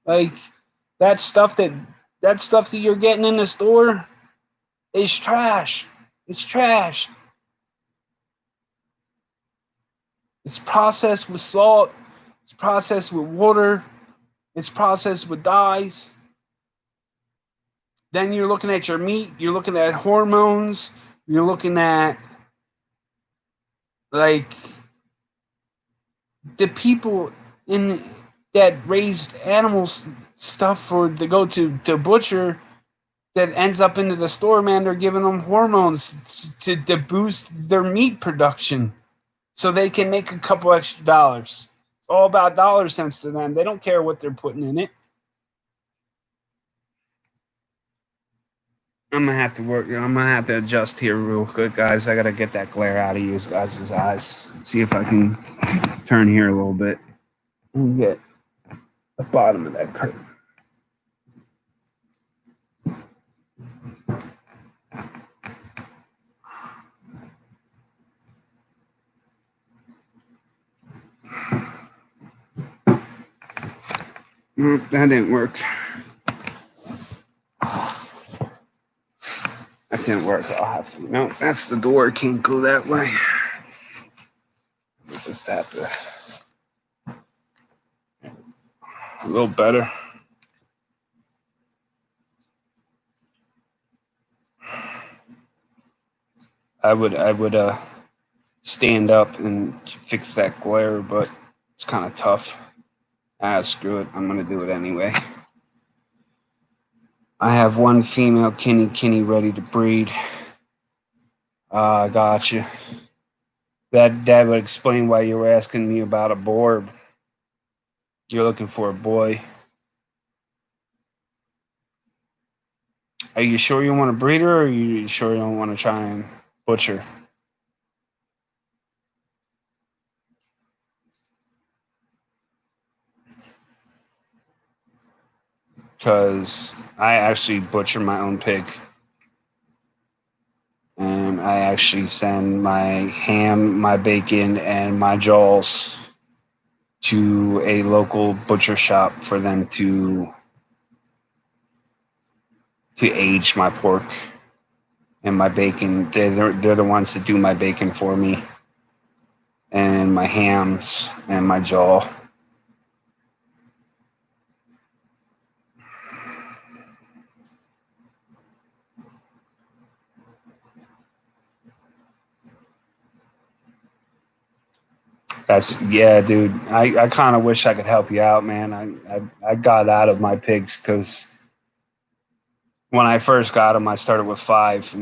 Like that stuff that that stuff that you're getting in the store is trash. It's trash. It's processed with salt. It's processed with water. It's processed with dyes. Then you're looking at your meat. You're looking at hormones. You're looking at like the people in that raised animals stuff for to go to butcher that ends up into the store, man. They're giving them hormones to boost their meat production so they can make a couple extra dollars. It's all about dollar cents to them. They don't care what they're putting in it. I'm gonna have to work. I'm gonna have to adjust here real quick, guys. I gotta get that glare out of you guys' eyes. See if I can turn here a little bit and get the bottom of that curtain. Nope, that didn't work. That didn't work. I'll have to. No, that's the door. Can't go that way. We'll just have to. A little better. I would stand up and fix that glare, but it's kind of tough. Screw it. I'm gonna do it anyway. I have one female Kinney ready to breed. Gotcha. That would explain why you were asking me about a boar. You're looking for a boy. Are you sure you want a breeder, or are you sure you don't want to try and butcher? Because I actually butcher my own pig. And I actually send my ham, my bacon, and my jaws to a local butcher shop for them to to age my pork and my bacon. They're the ones that do my bacon for me, and my hams and my jaw. That's yeah, dude. I kind of wish I could help you out, man. I got out of my pigs because when I first got them, I started with 5.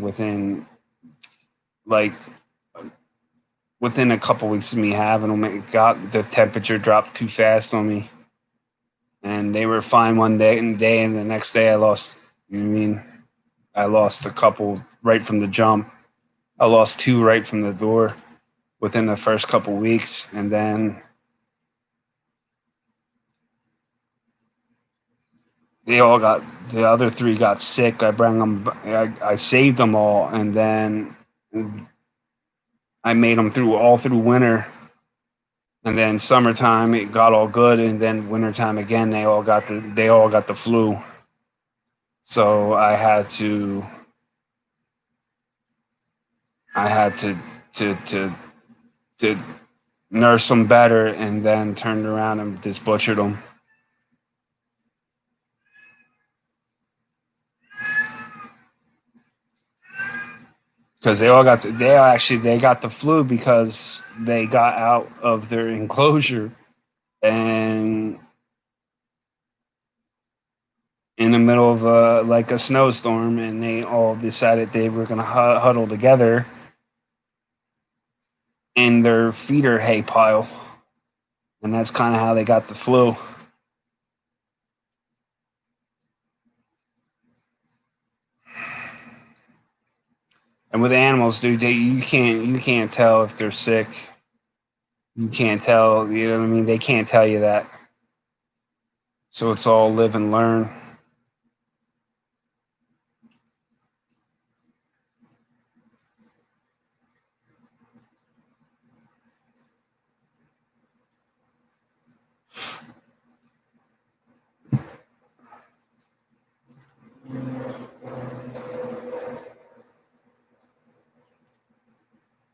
Like within a couple weeks of me having them, it got the temperature dropped too fast on me, and they were fine one day, and the next day I lost. You know what I mean, I lost a couple right from the jump. I lost 2 right from the door within the first couple weeks, and then they all got the other 3 got sick. I bring them. I saved them all, and then I made them through winter, and then summertime it got all good, and then wintertime again they all got the flu. So I had to nurse them better, and then turned around and just butchered them. Because they got the flu because they got out of their enclosure and in the middle of like a snowstorm, and they all decided they were going to huddle together in their feeder hay pile, and that's kind of how they got the flu. And with animals, dude, you can't tell if they're sick. You can't tell. You know what I mean? They can't tell you that. So it's all live and learn.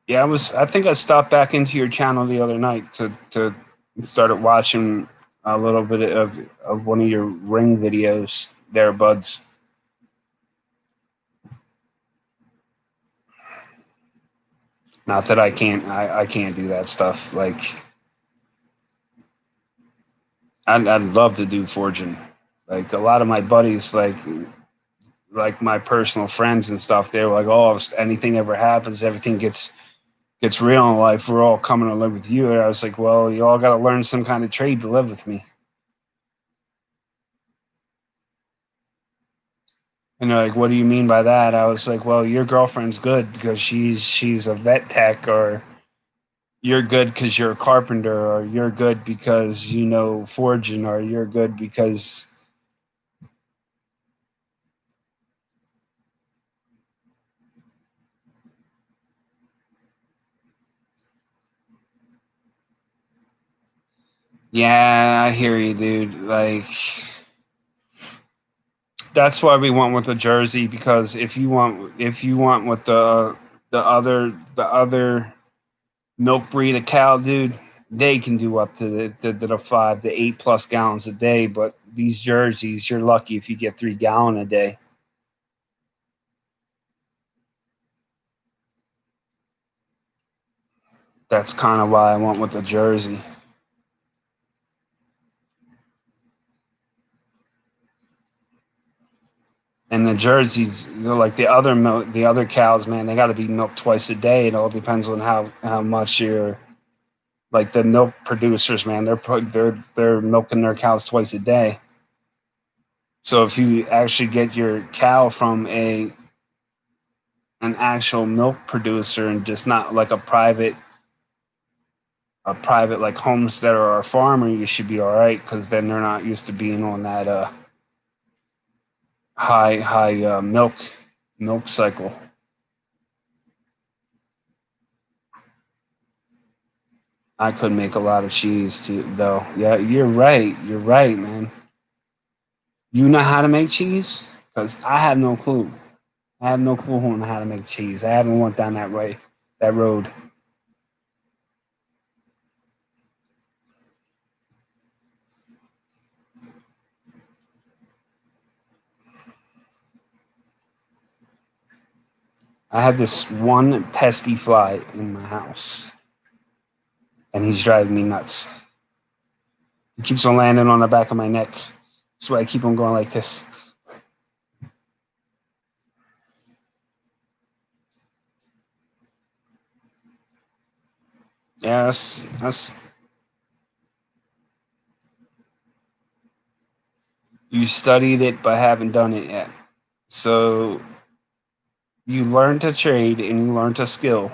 Yeah, I think I stopped back into your channel the other night to started watching a little bit of one of your ring videos there, buds. Not that I can't do that stuff. Like I'd love to do forging. Like a lot of my buddies, like my personal friends and stuff, they're like, oh, if anything ever happens, everything gets real in life, we're all coming to live with you. And I was like, well, you all got to learn some kind of trade to live with me. And they're like, what do you mean by that? I was like, well, your girlfriend's good because she's a vet tech, or you're good because you're a carpenter, or you're good because you know forging, or you're good because yeah, I hear you, dude. Like that's why we went with the Jersey, because if you want with the other milk breed of cow, dude, they can do up to the 5 to 8 plus gallons a day. But these Jerseys, you're lucky if you get 3 gallon a day. That's kind of why I went with the Jersey. And the Jerseys, like the other cows, man, they got to be milked twice a day. It all depends on how much you're like the milk producers, man. They're milking their cows twice a day. So if you actually get your cow from an actual milk producer and just not like a private like homesteader or a farmer, you should be all right, because then they're not used to being on that high milk cycle. I could make a lot of cheese too, though. Yeah, you're right. You're right, man. You know how to make cheese? because I have no clue. I have no clue on how to make cheese. I haven't went down that way, that road. I have this one pesky fly in my house, and he's driving me nuts. He keeps on landing on the back of my neck. That's why I keep on going like this. Yeah, you studied it but haven't done it yet. So you learn to trade and you learn to skill,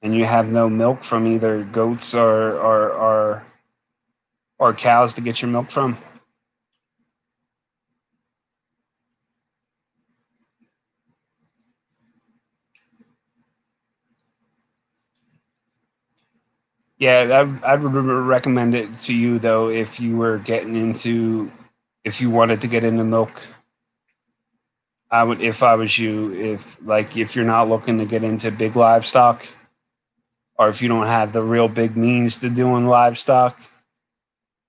and you have no milk from either goats or cows to get your milk from. Yeah, I would recommend it to you though if you were getting into if you wanted to get into milk. I would if I was you if you're not looking to get into big livestock or if you don't have the real big means to doing livestock,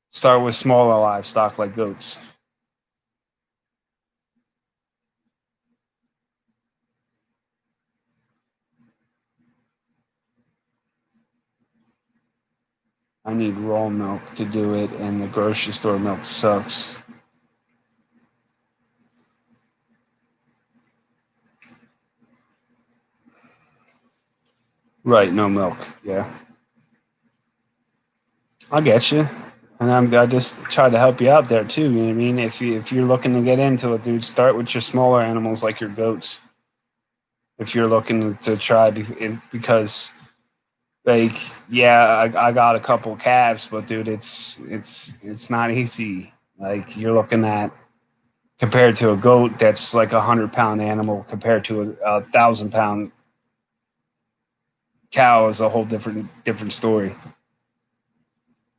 start with smaller livestock like goats. I need raw milk to do it, and the grocery store milk sucks. Right, no milk. Yeah, I get you, and I just try to help you out there too. You know what I mean? If you're looking to get into it, dude, start with your smaller animals like your goats. If you're looking to try, because like yeah, I got a couple calves, but dude, it's not easy. Like you're looking at compared to a goat that's like 100 pound animal compared to a 1,000 pound cow is a whole different story.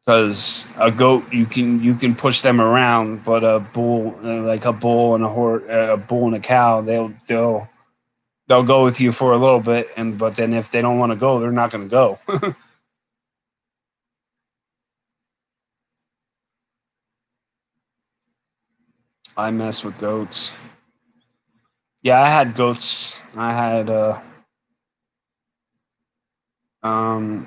Because a goat you can push them around, but a bull like a bull and a bull and a cow they'll go with you for a little bit, and but then if they don't want to go, they're not going to go. I mess with goats. Yeah, I had goats. I had um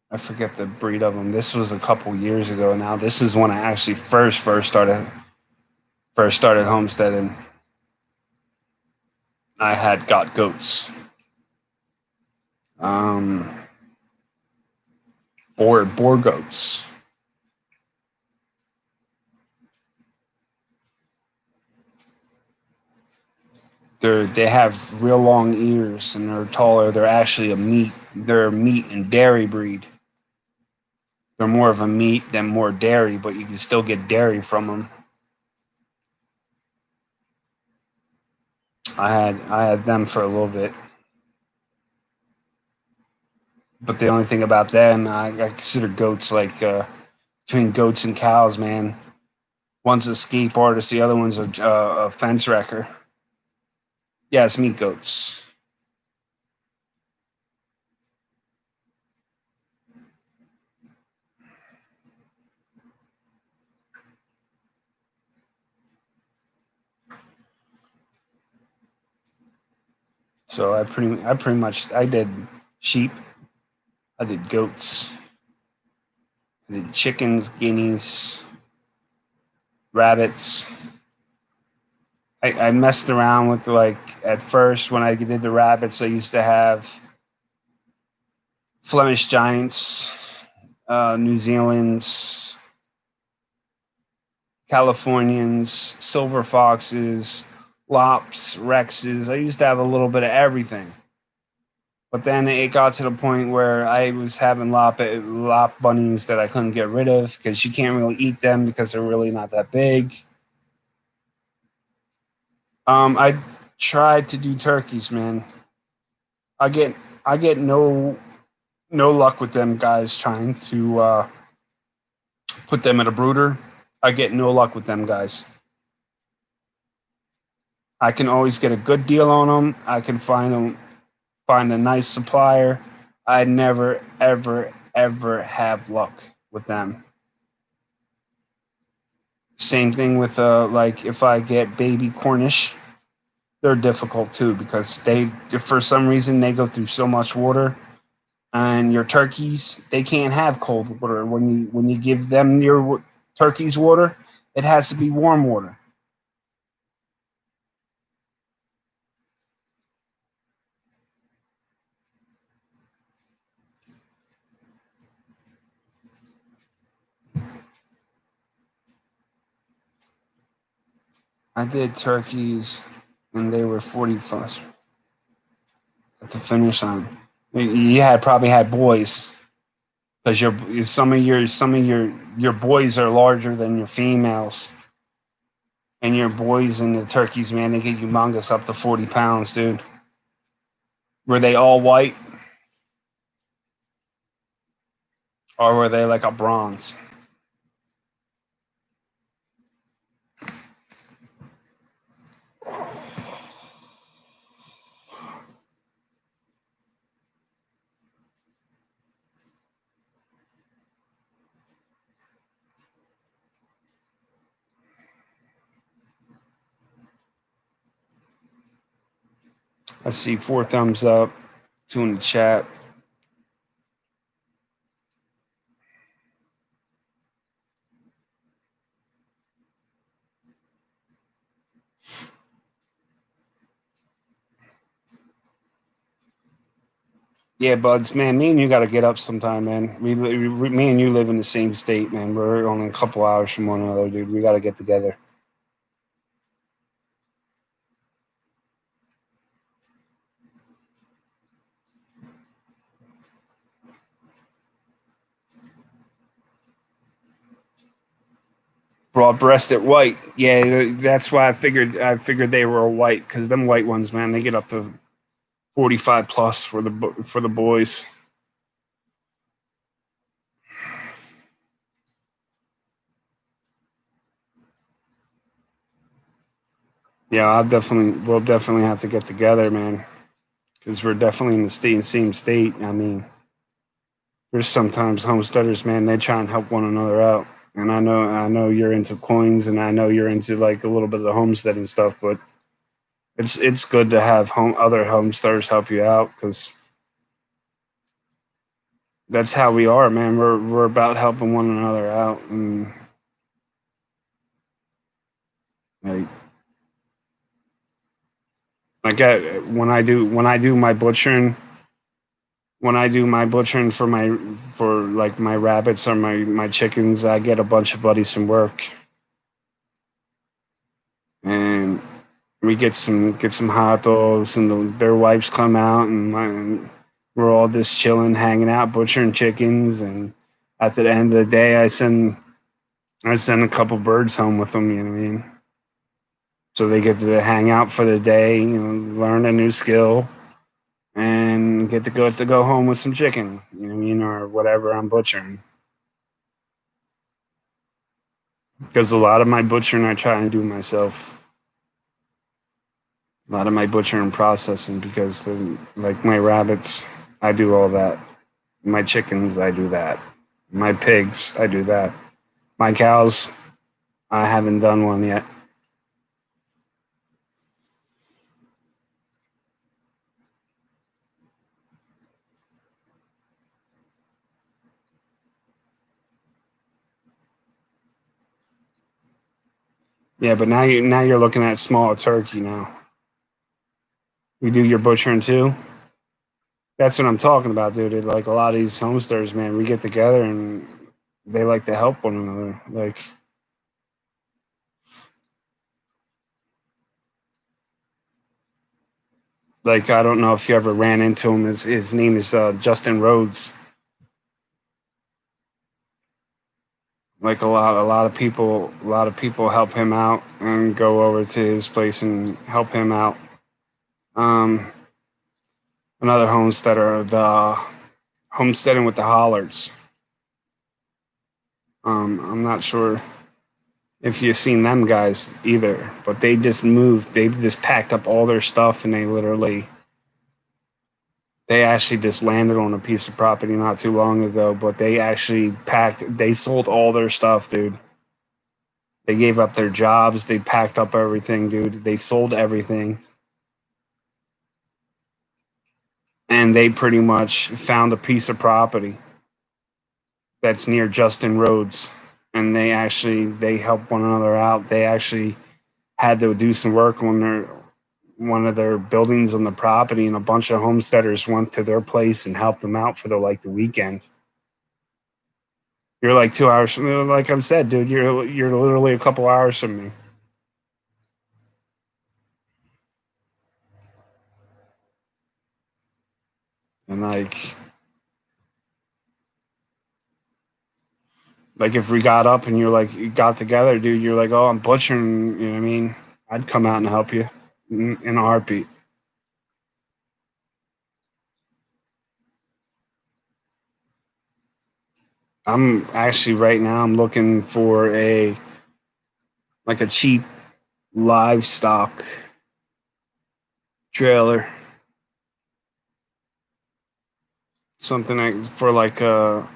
I forget the breed of them. This was a couple years ago now. This is when I actually first started homesteading. I had got goats. Um, boar goats. They have real long ears and they're taller. They're actually They're a meat and dairy breed. They're more of a meat than more dairy, but you can still get dairy from them. I had them for a little bit, but the only thing about them, I consider goats like between goats and cows, man. One's a escape artist, the other one's a fence wrecker. Yeah, it's meat goats. So I pretty much I did sheep, I did goats, I did chickens, guineas, rabbits. I messed around with like at first when I did the rabbits. I used to have Flemish giants, New Zealand's, Californians, silver foxes, lops, rexes. I used to have a little bit of everything. But then it got to the point where I was having lop bunnies that I couldn't get rid of because you can't really eat them because they're really not that big. I tried to do turkeys, man. I get I get no luck with them guys trying to put them in a brooder. I get no luck with them guys. I can always get a good deal on them. I can find a nice supplier. I never, ever, ever have luck with them. Same thing with like if I get baby Cornish, they're difficult too because they for some reason they go through so much water, and your turkeys they can't have cold water when you give them your turkeys water. It has to be warm water. I did turkeys, and they were 40 plus at the finish line. You had probably had boys because some of your boys are larger than your females, and your boys and the turkeys, man, they get humongous up to 40 pounds, dude. Were they all white, or were they like a bronze? I see 4 thumbs up, 2 in the chat. Yeah, buds, man, me and you got to get up sometime, man. Me and you live in the same state, man. We're only a couple hours from one another, dude. We got to get together. Broad-breasted white. Yeah, that's why I figured they were white because them white ones, man, they get up to 45 plus for the boys. Yeah, we'll definitely have to get together, man, because we're definitely in the same state. I mean, there's sometimes homesteaders, man, they try and help one another out. And I know you're into coins, and I know you're into like a little bit of the homesteading stuff, but it's good to have other homesteaders help you out because that's how we are, man. We're about helping one another out, and like when I do my butchering, for like my rabbits or my chickens, I get a bunch of buddies from work, and we get some hot dogs, and their wives come out, and we're all just chilling, hanging out, butchering chickens, and at the end of the day, I send a couple birds home with them. You know what I mean? So they get to hang out for the day, learn a new skill, and get to go home with some chicken. You know what I mean, or whatever I'm butchering. Because a lot of my butchering I try and do myself. A lot of my butchering and processing because like my rabbits, I do all that. My chickens, I do that. My pigs, I do that. My cows, I haven't done one yet. Yeah, but now you're looking at smaller turkey now. You do your butchering too. That's what I'm talking about, dude. Like a lot of these homesteaders, man, we get together and they like to help one another. Like I don't know if you ever ran into him. His name is Justin Rhodes. Like a lot of people help him out and go over to his place and help him out. Um, Another homesteader, the homesteading with the Hollards. I'm not sure if you've seen them guys either, but they just moved. They just packed up all their stuff and they actually just landed on a piece of property not too long ago. But they actually they sold all their stuff, dude. They gave up their jobs. They packed up everything, dude. They sold everything. And they pretty much found a piece of property that's near Justin Rhodes. And they helped one another out. They actually had to do some work on one of their buildings on the property, and a bunch of homesteaders went to their place and helped them out for the weekend. You're like 2 hours from me, like I've said, dude. You're literally a couple hours from me, and like if we got up and you're like you got together, dude, you're like, oh, I'm butchering. You know what I mean? I'd come out and help you in a heartbeat. I'm actually right now. I'm looking for a cheap livestock trailer, something like for like a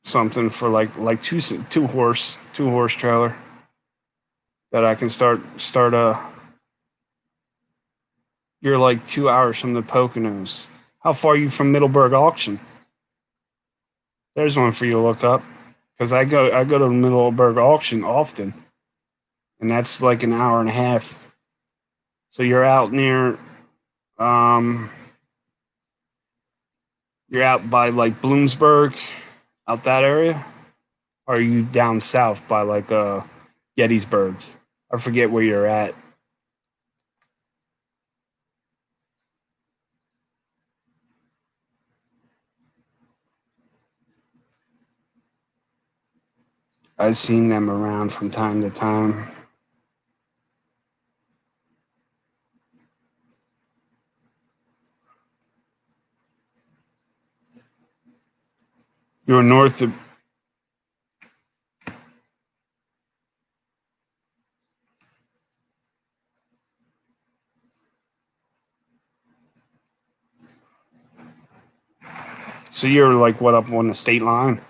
something for like two horse trailer that I can start a. You're like 2 hours from the Poconos. How far are you from Middleburg Auction? There's one for you to look up because I go to Middleburg Auction often, and that's like an hour and a half. So um you're out by like Bloomsburg, out that area. Or are you down south by like Gettysburg? I forget where you're at. I've seen them around from time to time. You're north of. So you're like what up on the state line?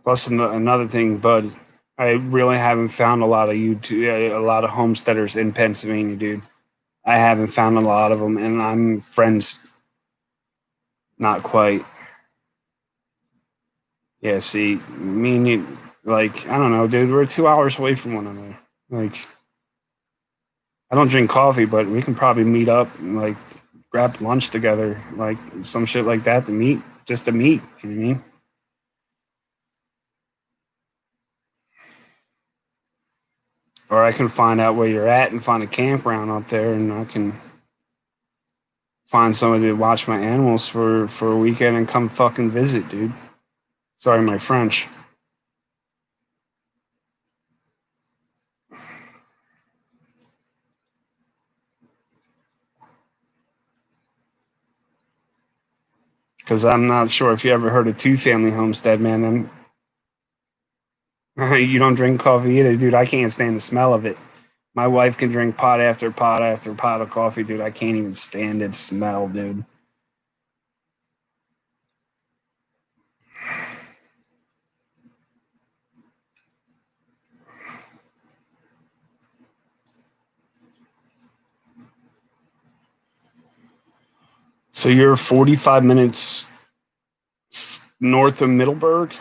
Plus another thing, Bud, I really haven't found a lot of homesteaders in Pennsylvania, dude. I haven't found a lot of them, and I'm friends. Not quite. Yeah, see, me and you, like, I don't know, dude. We're 2 hours away from one another. Like, I don't drink coffee, but we can probably meet up and like grab lunch together, like some shit like that to meet, just to meet. You know what I mean? Or I can find out where you're at and find a campground out there, and I can find somebody to watch my animals for a weekend and come fucking visit, dude. Sorry, my French. Because I'm not sure if you ever heard of two family homestead, man. And you don't drink coffee either, dude. I can't stand the smell of it. My wife can drink pot after pot after pot of coffee, dude. I can't even stand its smell, dude. So you're 45 minutes north of Middleburg.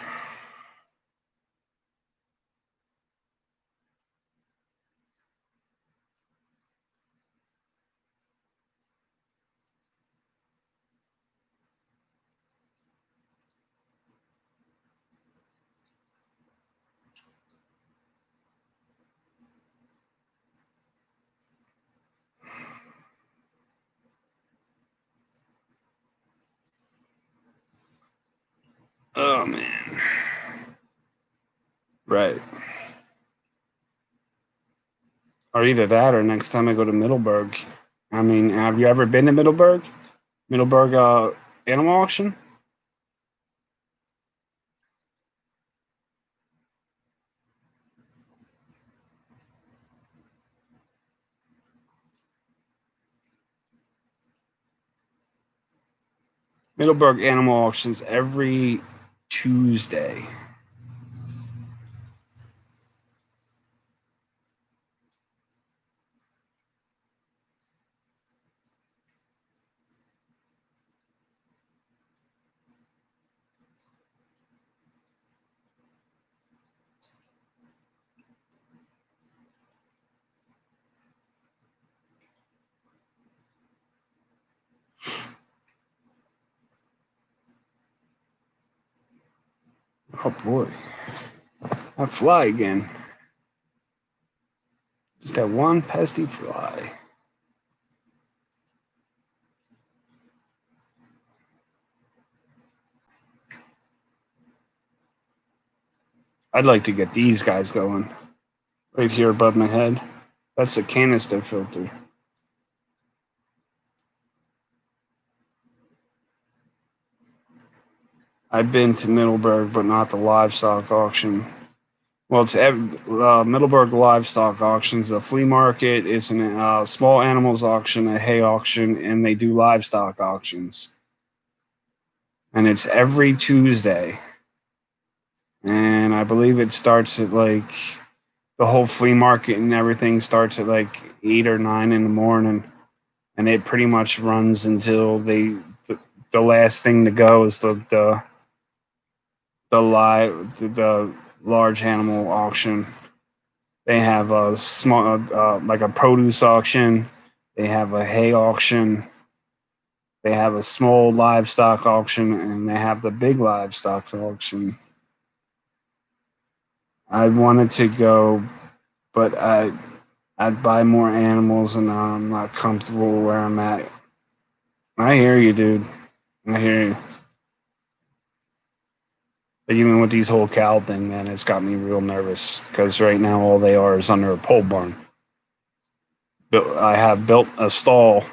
Oh man. Right. Or either that or next time I go to Middleburg. I mean, have you ever been to Middleburg? Middleburg animal auction? Middleburg animal auctions every Tuesday. Oh boy. I fly again. Just that one pesky fly. I'd like to get these guys going right here above my head. That's the canister filter. I've been to Middleburg, but not the livestock auction. Well, it's Middleburg Livestock Auctions, a flea market. It's a small animals auction, a hay auction, and they do livestock auctions. And it's every Tuesday. And I believe it starts at like the whole flea market and everything starts at like 8 or 9 in the morning, and it pretty much runs until the last thing to go is the large animal auction. They have a small like a produce auction. They have a hay auction. They have a small livestock auction, and they have the big livestock auction. I wanted to go, but I'd buy more animals, and I'm not comfortable where I'm at. I hear you, dude. I hear you. But even with these whole cow thing, man, it's got me real nervous because right now all they are is under a pole barn. I have built a stall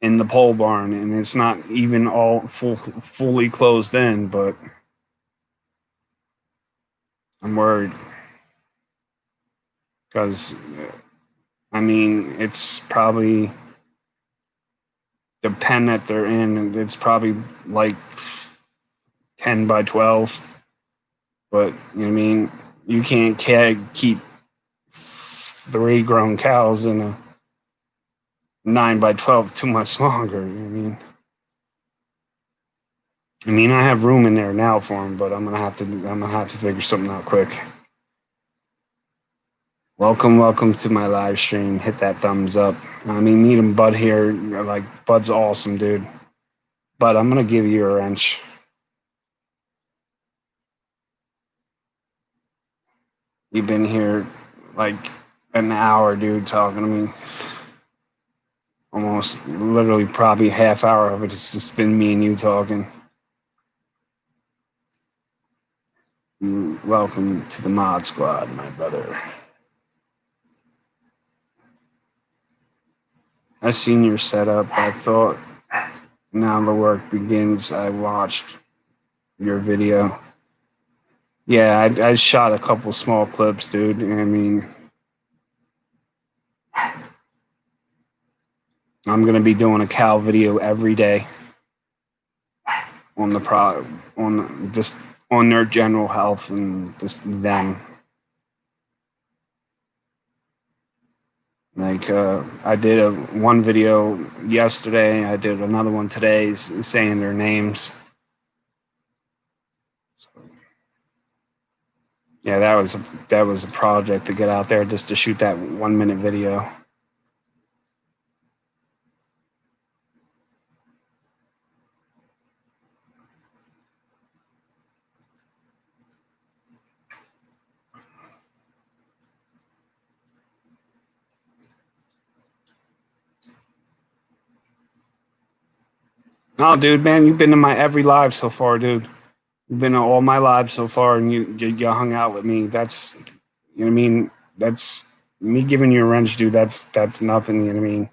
in the pole barn, and it's not even all fully closed in, but I'm worried because I mean it's probably the pen that they're in. It's probably like 10 by 12, but you know what I mean you can't keep 3 grown cows in a 9 by 12 too much longer. You know what I mean? I have room in there now for them, but I'm gonna have to figure something out quick. Welcome to my live stream. Hit that thumbs up. Meeting Bud here, like Bud's awesome, dude. But I'm gonna give you a wrench. You've been here like an hour, dude, talking to me. Almost, literally, probably half hour of it. It's just been me and you talking. Welcome to the Mod Squad, my brother. I seen your setup. I thought now the work begins. I watched your video. Yeah, I shot a couple small clips, dude. I'm gonna be doing a cow video every day on the on just on their general health and just them. Like I did one video yesterday. I did another one today, saying their names. Yeah, that was a project to get out there just to shoot that 1 minute video. Oh, dude, man, you've been in my every live so far, dude. You've been all my life so far, and you hung out with me. That's, you know what I mean. That's me giving you a wrench, dude. That's nothing. You know what I mean.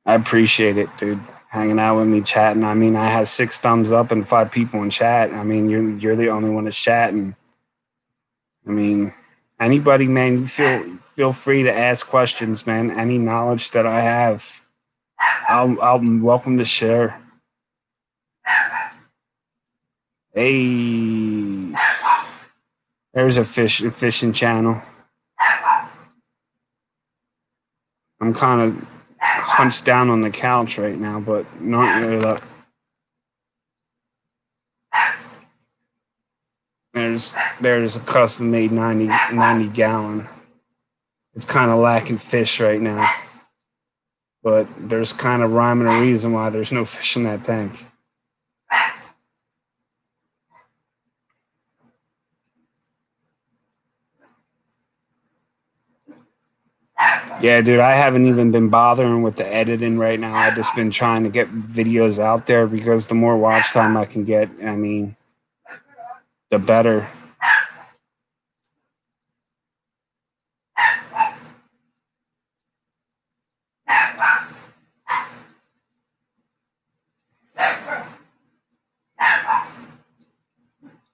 I appreciate it, dude. Hanging out with me, chatting. I mean, I have 6 thumbs up and 5 people in chat. I mean, you're the only one that's chatting. I mean, anybody, man, you feel free to ask questions, man. Any knowledge that I have, I'm welcome to share. Hey, there's a fishing channel. I'm kind of hunched down on the couch right now, but not really. There's a custom made 90 gallon. It's kind of lacking fish right now, but there's kind of rhyme and a reason why there's no fish in that tank. Yeah, dude, I haven't even been bothering with the editing right now. I've just been trying to get videos out there because the more watch time I can get, I mean, the better.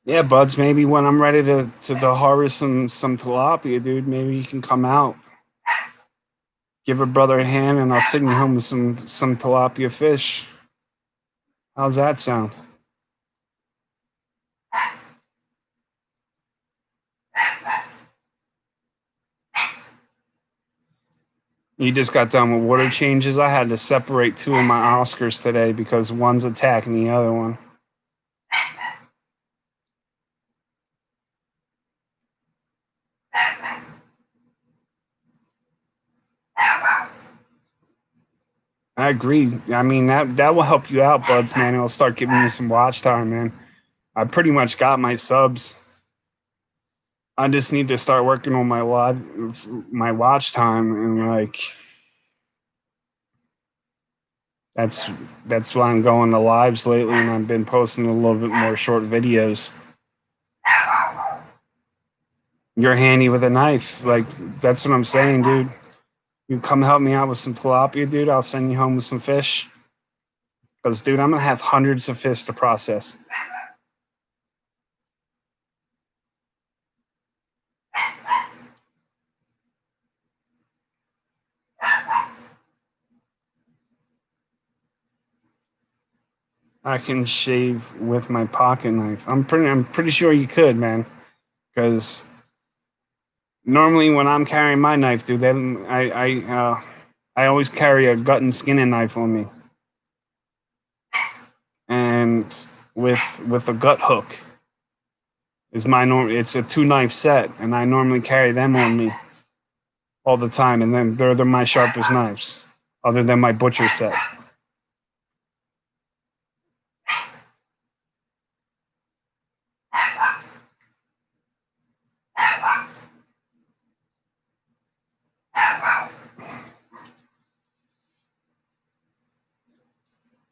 Yeah, Buds, maybe when I'm ready to harvest some tilapia, dude, maybe you can come out. Give a brother a hand and I'll send you home with some tilapia fish. How's that sound? You just got done with water changes. I had to separate 2 of my Oscars today because one's attacking the other one. I agree. I mean that will help you out, Buds, man. It'll start giving you some watch time, man. I pretty much got my subs. I just need to start working on my watch time, and like that's that's why I'm going to lives lately, and I've been posting a little bit more short videos. You're handy with a knife, like that's what I'm saying, dude. You come help me out with some tilapia, dude. I'll send you home with some fish. Because, dude, I'm gonna have hundreds of fish to process. I can shave with my pocket knife. I'm pretty sure you could, man. Because normally when I'm carrying my knife, dude, then I always carry a gut and skinning knife on me, and with a gut hook is my norm. It's a 2 knife set, and I normally carry them on me all the time, and then they're my sharpest knives, other than my butcher set.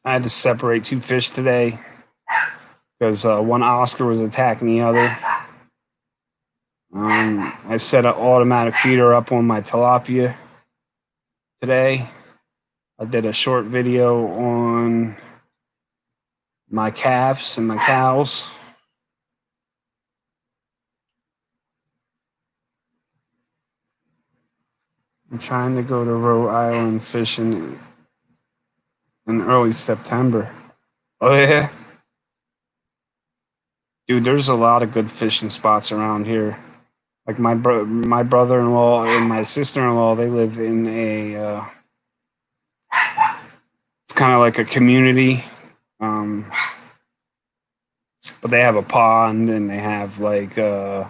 I had to separate 2 fish today because one Oscar was attacking the other. I set an automatic feeder up on my tilapia today. I did a short video on my calves and my cows. I'm trying to go to Rhode Island fishing in early September. Oh yeah, dude, there's a lot of good fishing spots around here. Like my brother-in-law and my sister-in-law, they live in a. It's kind of like a community, um, but they have a pond and they have like a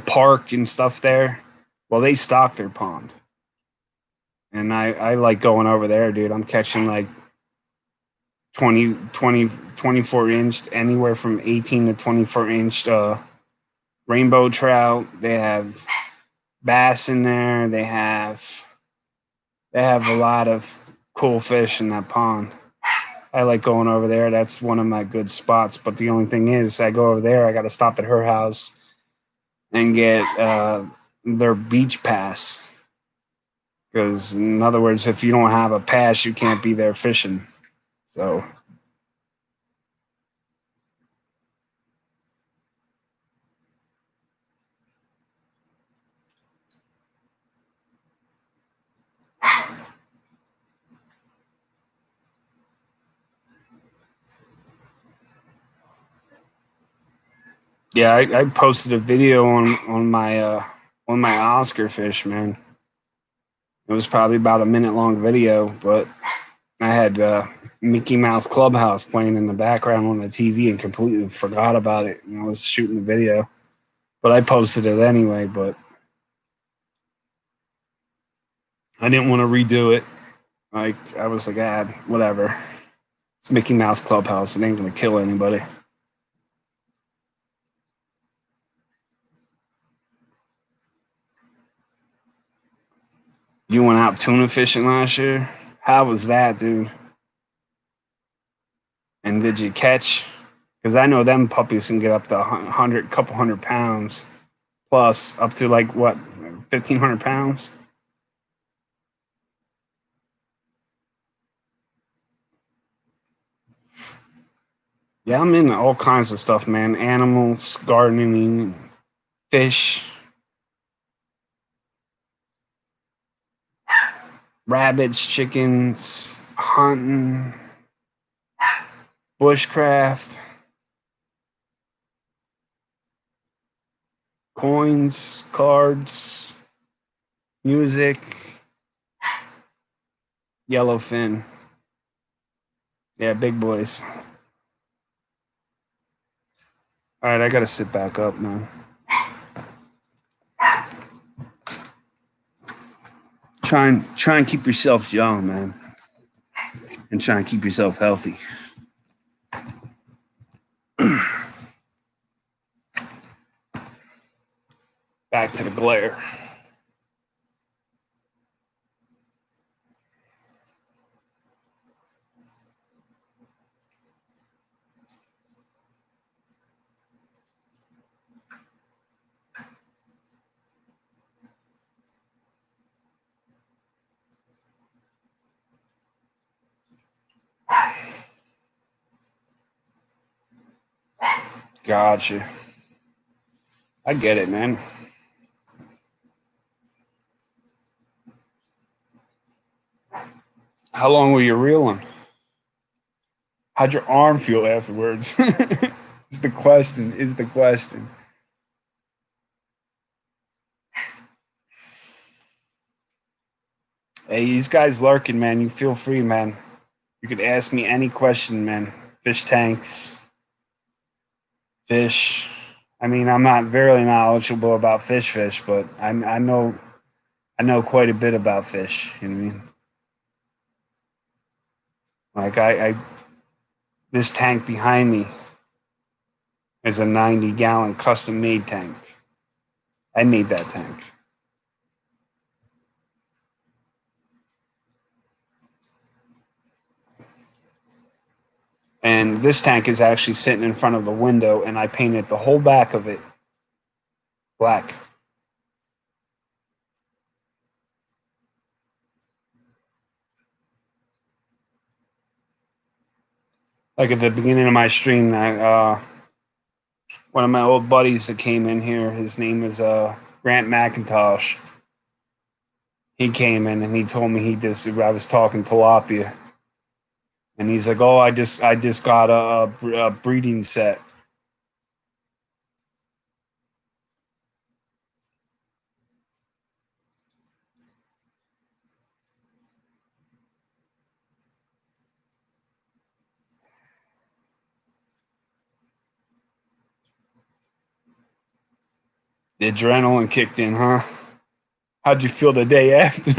park and stuff there. Well, they stock their pond, and I like going over there, dude. I'm catching like 24 inch, anywhere from 18 to 24 inch rainbow trout. They have bass in there. They have a lot of cool fish in that pond. I like going over there. That's one of my good spots. But the only thing is, I go over there, I got to stop at her house and get their beach pass. Because, in other words, if you don't have a pass, you can't be there fishing. So, yeah, I posted a video on my Oscar fish, man. It was probably about a minute long video, but I had Mickey Mouse Clubhouse playing in the background on the TV and completely forgot about it. And I was shooting the video, but I posted it anyway. But I didn't want to redo it. Like I was like, whatever. It's Mickey Mouse Clubhouse. It ain't gonna kill anybody. You went out tuna fishing last year. How was that, dude? And did you catch? Because I know them puppies can get up to couple hundred pounds plus, up to like what, 1,500 pounds. Yeah, I'm into all kinds of stuff, man. Animals, gardening, fish, rabbits, chickens, hunting, bushcraft, coins, cards, music, yellowfin. Yeah, big boys. All right, I gotta sit back up, man. Try and keep yourself young, man, and try and keep yourself healthy. Back to the glare. Gotcha. I get it, man. How long were you reeling? How'd your arm feel afterwards? Is the question. Is the question. Hey, these guys lurking, man. You feel free, man. You could ask me any question, man. Fish tanks, fish. I mean, I'm not very knowledgeable about fish, but I know quite a bit about fish. You know what I mean? Like I this tank behind me is a 90-gallon custom made tank. I made that tank. And this tank is actually sitting in front of the window, and I painted the whole back of it black. Like at the beginning of my stream, one of my old buddies that came in here, his name is Grant McIntosh. He came in and he told me I was talking tilapia, and he's like, "Oh, I just got a breeding set." The adrenaline kicked in, huh? How'd you feel the day after?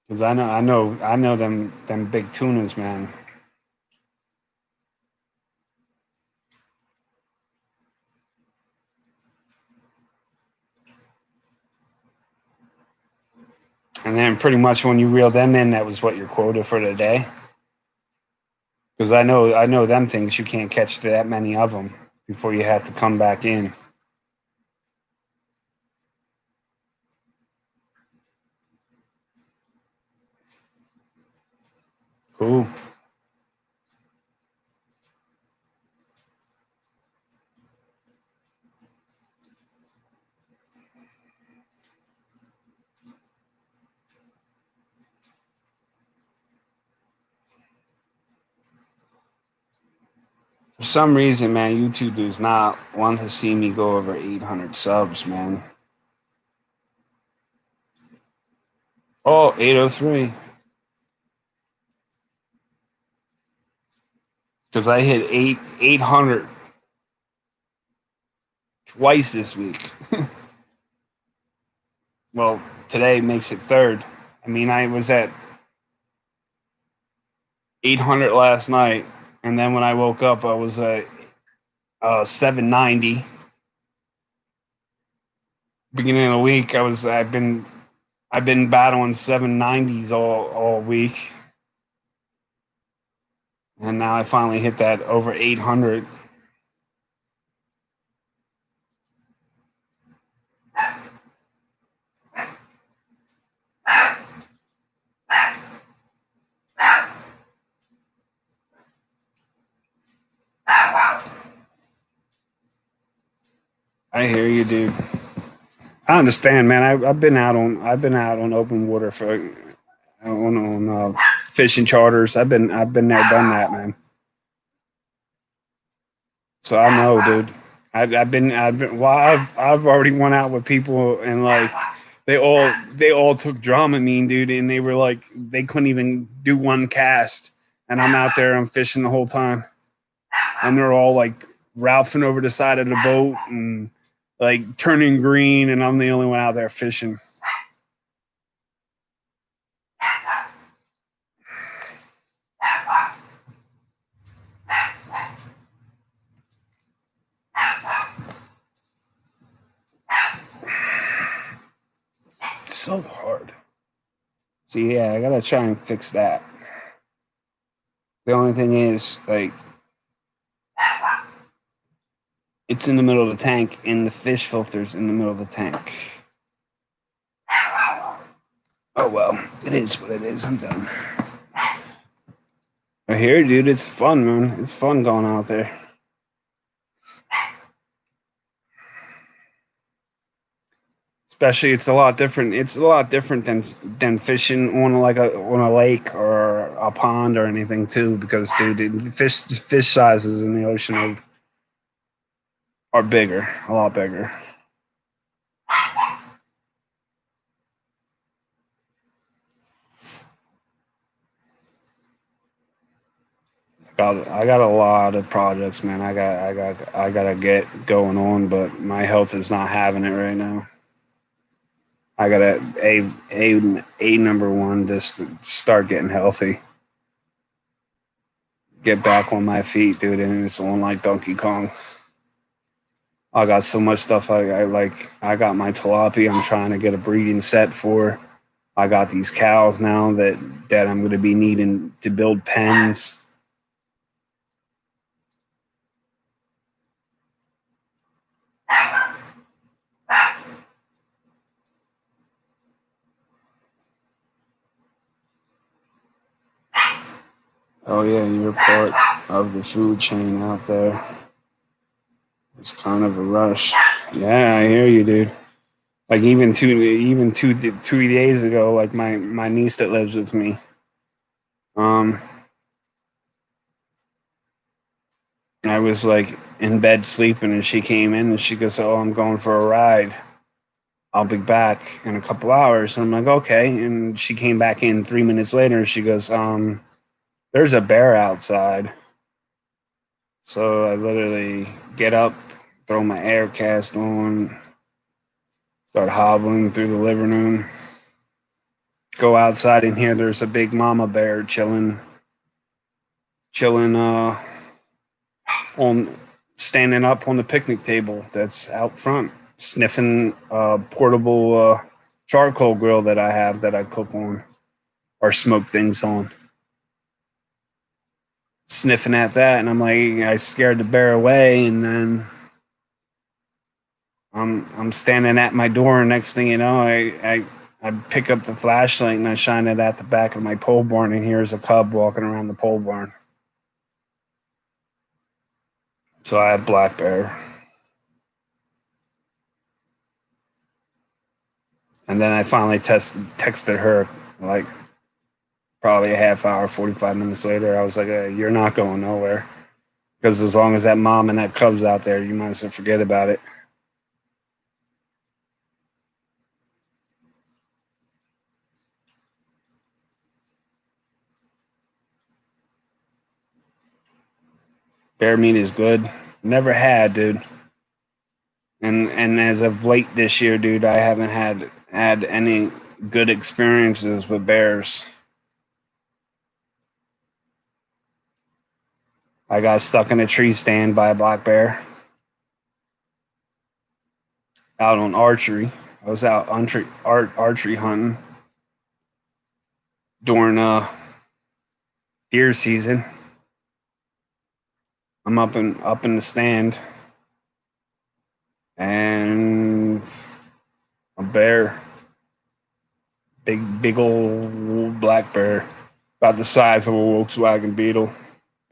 Because I know them big tunas, man. And then pretty much when you reel them in, that was what your quota for the day. Because I know them things you can't catch that many of them before you have to come back in. Cool. For some reason, man, YouTube does not want to see me go over 800 subs, man. Oh, 803. Because I hit 800 twice this week. Well, today makes it third. I mean, I was at 800 last night, and then when I woke up, I was at 790. Beginning of the week, I've been battling 790s all week, and now I finally hit that over 800. I hear you, dude. I understand, man. I've been out on open water for on fishing charters. I've been there, done that, man. So I know, dude. I've been. Well, I've already went out with people and like they all took Dramamine, dude, and they were like they couldn't even do one cast, and I'm out there, I'm fishing the whole time, and they're all like ralphing over the side of the boat and like turning green, and I'm the only one out there fishing. It's so hard. So yeah, I gotta try and fix that. The only thing is, like, it's in the middle of the tank, and the fish filter's in the middle of the tank. Oh well, it is what it is. I'm done. I hear, dude. It's fun, man. It's fun going out there. Especially, it's a lot different. It's a lot different than fishing on like a lake or a pond or anything too. Because, dude, the fish sizes in the ocean are bigger, a lot bigger. I got a lot of projects, man. I gotta get going on, but my health is not having it right now. I gotta a number one just to start getting healthy, get back on my feet, dude, and it's on like Donkey Kong. I got so much stuff. I like. I got my tilapia. I'm trying to get a breeding set for. I got these cows now that I'm going to be needing to build pens. Oh yeah, you're part of the food chain out there. It's kind of a rush. Yeah, I hear you, dude. Like even two 3 days ago, like my niece that lives with me, um, I was like in bed sleeping, and she came in and she goes, "Oh, I'm going for a ride. I'll be back in a couple hours." And I'm like, "Okay." And she came back in 3 minutes later. She goes, "There's a bear outside." So I literally get up, throw my air cast on, start hobbling through the living room, go outside in here. There's a big mama bear chilling on standing up on the picnic table that's out front, sniffing portable charcoal grill that I have that I cook on or smoke things on. Sniffing at that, and I'm like, I scared the bear away, and then I'm standing at my door, and next thing you know, I pick up the flashlight and I shine it at the back of my pole barn, and here's a cub walking around the pole barn. So I had black bear. And then I finally texted her like probably a half hour, 45 minutes later. I was like, hey, you're not going nowhere. Because as long as that mom and that cub's out there, you might as well forget about it. Bear meat is good. Never had, dude. And as of late this year, dude, I haven't had any good experiences with bears. I got stuck in a tree stand by a black bear out on archery. I was out archery hunting during deer season. I'm up in the stand, and a bear, big old black bear, about the size of a Volkswagen Beetle,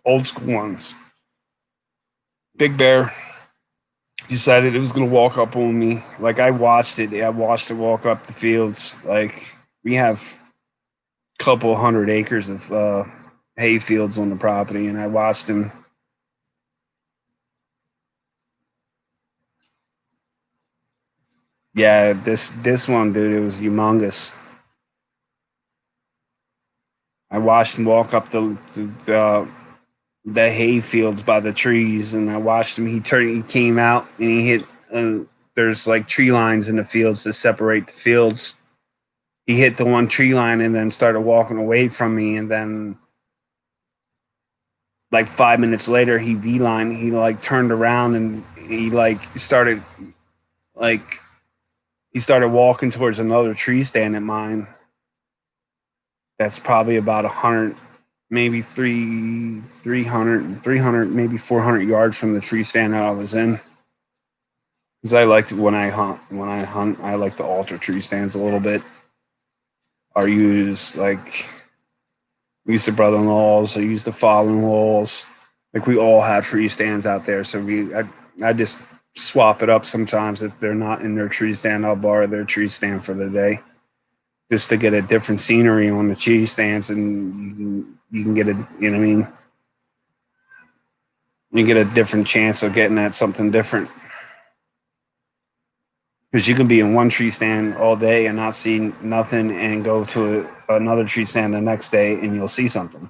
old school ones. Big bear decided it was gonna walk up on me. Like I watched it. I watched it walk up the fields. Like we have a couple hundred acres of hay fields on the property, and I watched him. Yeah, this one, dude, it was humongous. I watched him walk up the hay fields by the trees, and I watched him. He came out, and he hit. There's like tree lines in the fields to separate the fields. He hit the one tree line and then started walking away from me, and then like 5 minutes later, he V line. He like turned around and he like started like he started walking towards another tree stand at mine. That's probably about 100, maybe 300, maybe 400 yards from the tree stand that I was in. Because I like to, when I hunt, I like to alter tree stands a little bit. Or use like, we used to brother-in-laws, I used to father-in-laws. Like we all have tree stands out there. So I just swap it up sometimes. If they're not in their tree stand, I'll borrow their tree stand for the day. Just to get a different scenery on the tree stands, and you can get a, you know what I mean? You get a different chance of getting at something different. Because you can be in one tree stand all day and not see nothing, and go to another tree stand the next day and you'll see something.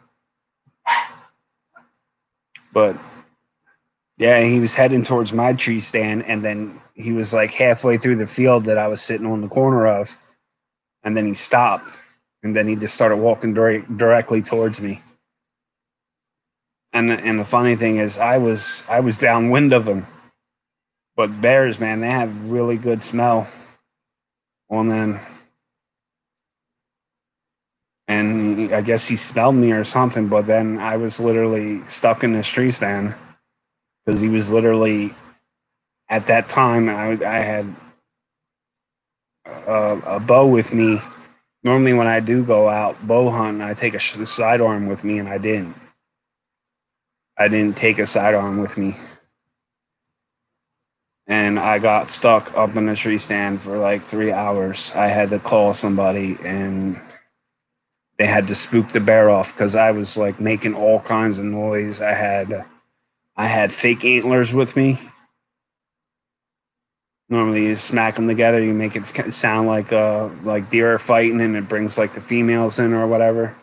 But yeah, he was heading towards my tree stand, and then he was like halfway through the field that I was sitting on the corner of, and then he stopped, and then he just started walking directly towards me. And the funny thing is, I was downwind of him. But bears, man, they have really good smell on them. And I guess he smelled me or something. But then I was literally stuck in this tree stand because he was literally, at that time, I had a bow with me. Normally, when I do go out bow hunting, I take a sidearm with me, and I didn't. I didn't take a sidearm with me. And I got stuck up in the tree stand for like 3 hours. I had to call somebody, and they had to spook the bear off because I was like making all kinds of noise. I had fake antlers with me. Normally, you smack them together, you make it sound like deer are fighting, and it brings like the females in or whatever,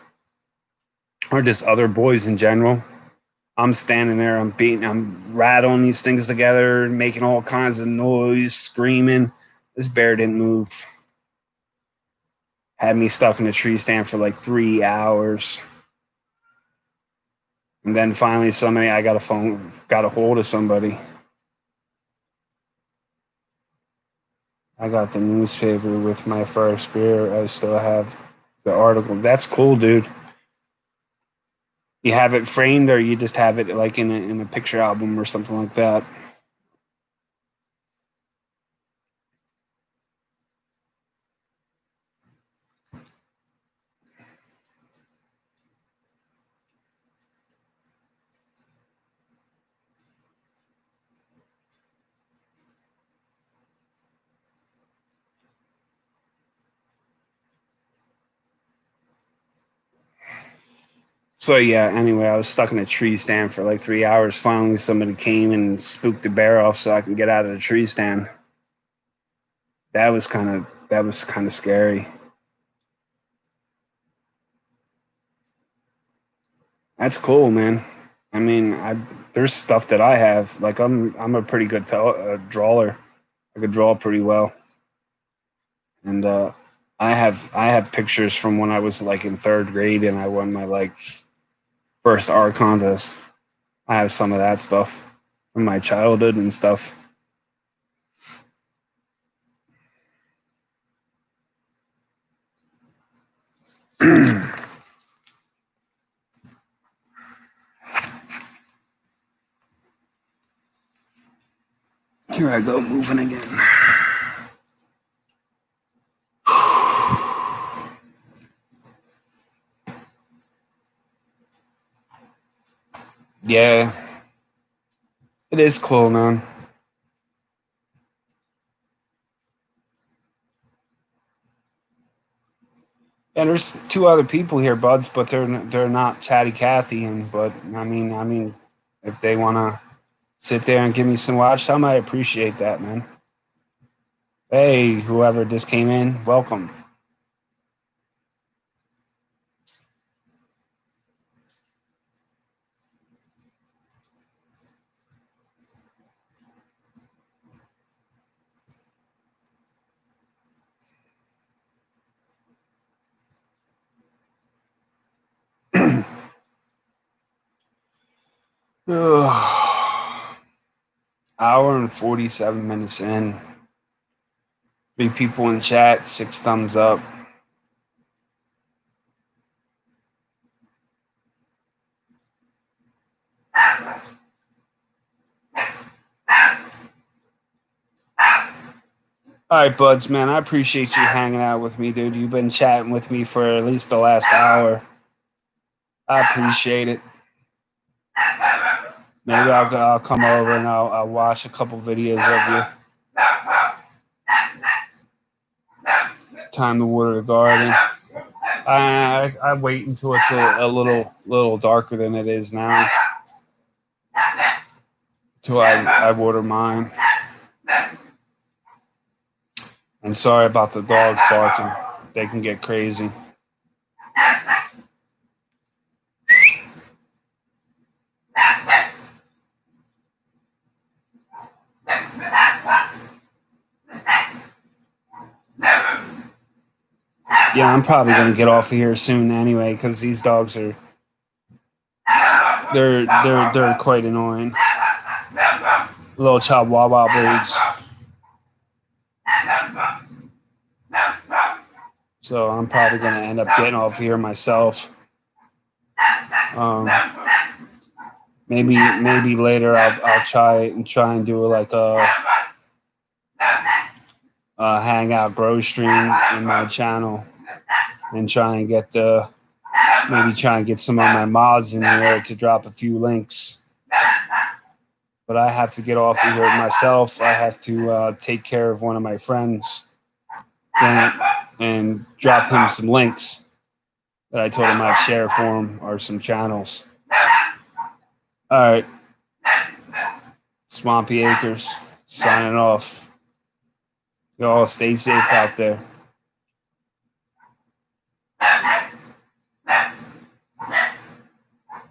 or just other boys in general. I'm standing there, I'm rattling these things together, making all kinds of noise, screaming. This bear didn't move. Had me stuck in a tree stand for like 3 hours. And then finally I got a hold of somebody. I got the newspaper with my first beer. I still have the article. That's cool, dude. You have it framed, or you just have it like in a picture album or something like that. So yeah, anyway, I was stuck in a tree stand for like 3 hours. Finally, somebody came and spooked the bear off so I can get out of the tree stand. That was kind of scary. That's cool, man. I mean, there's stuff that I have. Like I'm a pretty good drawer. I could draw pretty well, and I have pictures from when I was like in third grade and I won my like first art contest. I have some of that stuff from my childhood and stuff. Here I go, moving again. Yeah, it is cool, man. And there's two other people here, buds, but they're not Chatty Cathy. And but I mean, if they wanna sit there and give me some watch time, I appreciate that, man. Hey, whoever just came in, welcome. Hour and 47 minutes in. 3 people in chat, 6 thumbs up. All right, buds, man. I appreciate you hanging out with me, dude. You've been chatting with me for at least the last hour. I appreciate it. Maybe I'll come over and I'll watch a couple videos of you. Time to water the garden. I wait until it's a little darker than it is now. Till I water mine. And sorry about the dogs barking. They can get crazy. Yeah, I'm probably gonna get off of here soon anyway because these dogs are they're quite annoying. Little Chihuahua breeds. So I'm probably gonna end up getting off here myself. Um, maybe later I'll try and do like a hangout grow stream in my channel and try and get maybe try and get some of my mods in here to drop a few links. But I have to get off of here myself. I have to take care of one of my friends and drop him some links that I told him I'd share for him or some channels. All right. Swampy Acres signing off. Y'all stay safe out there.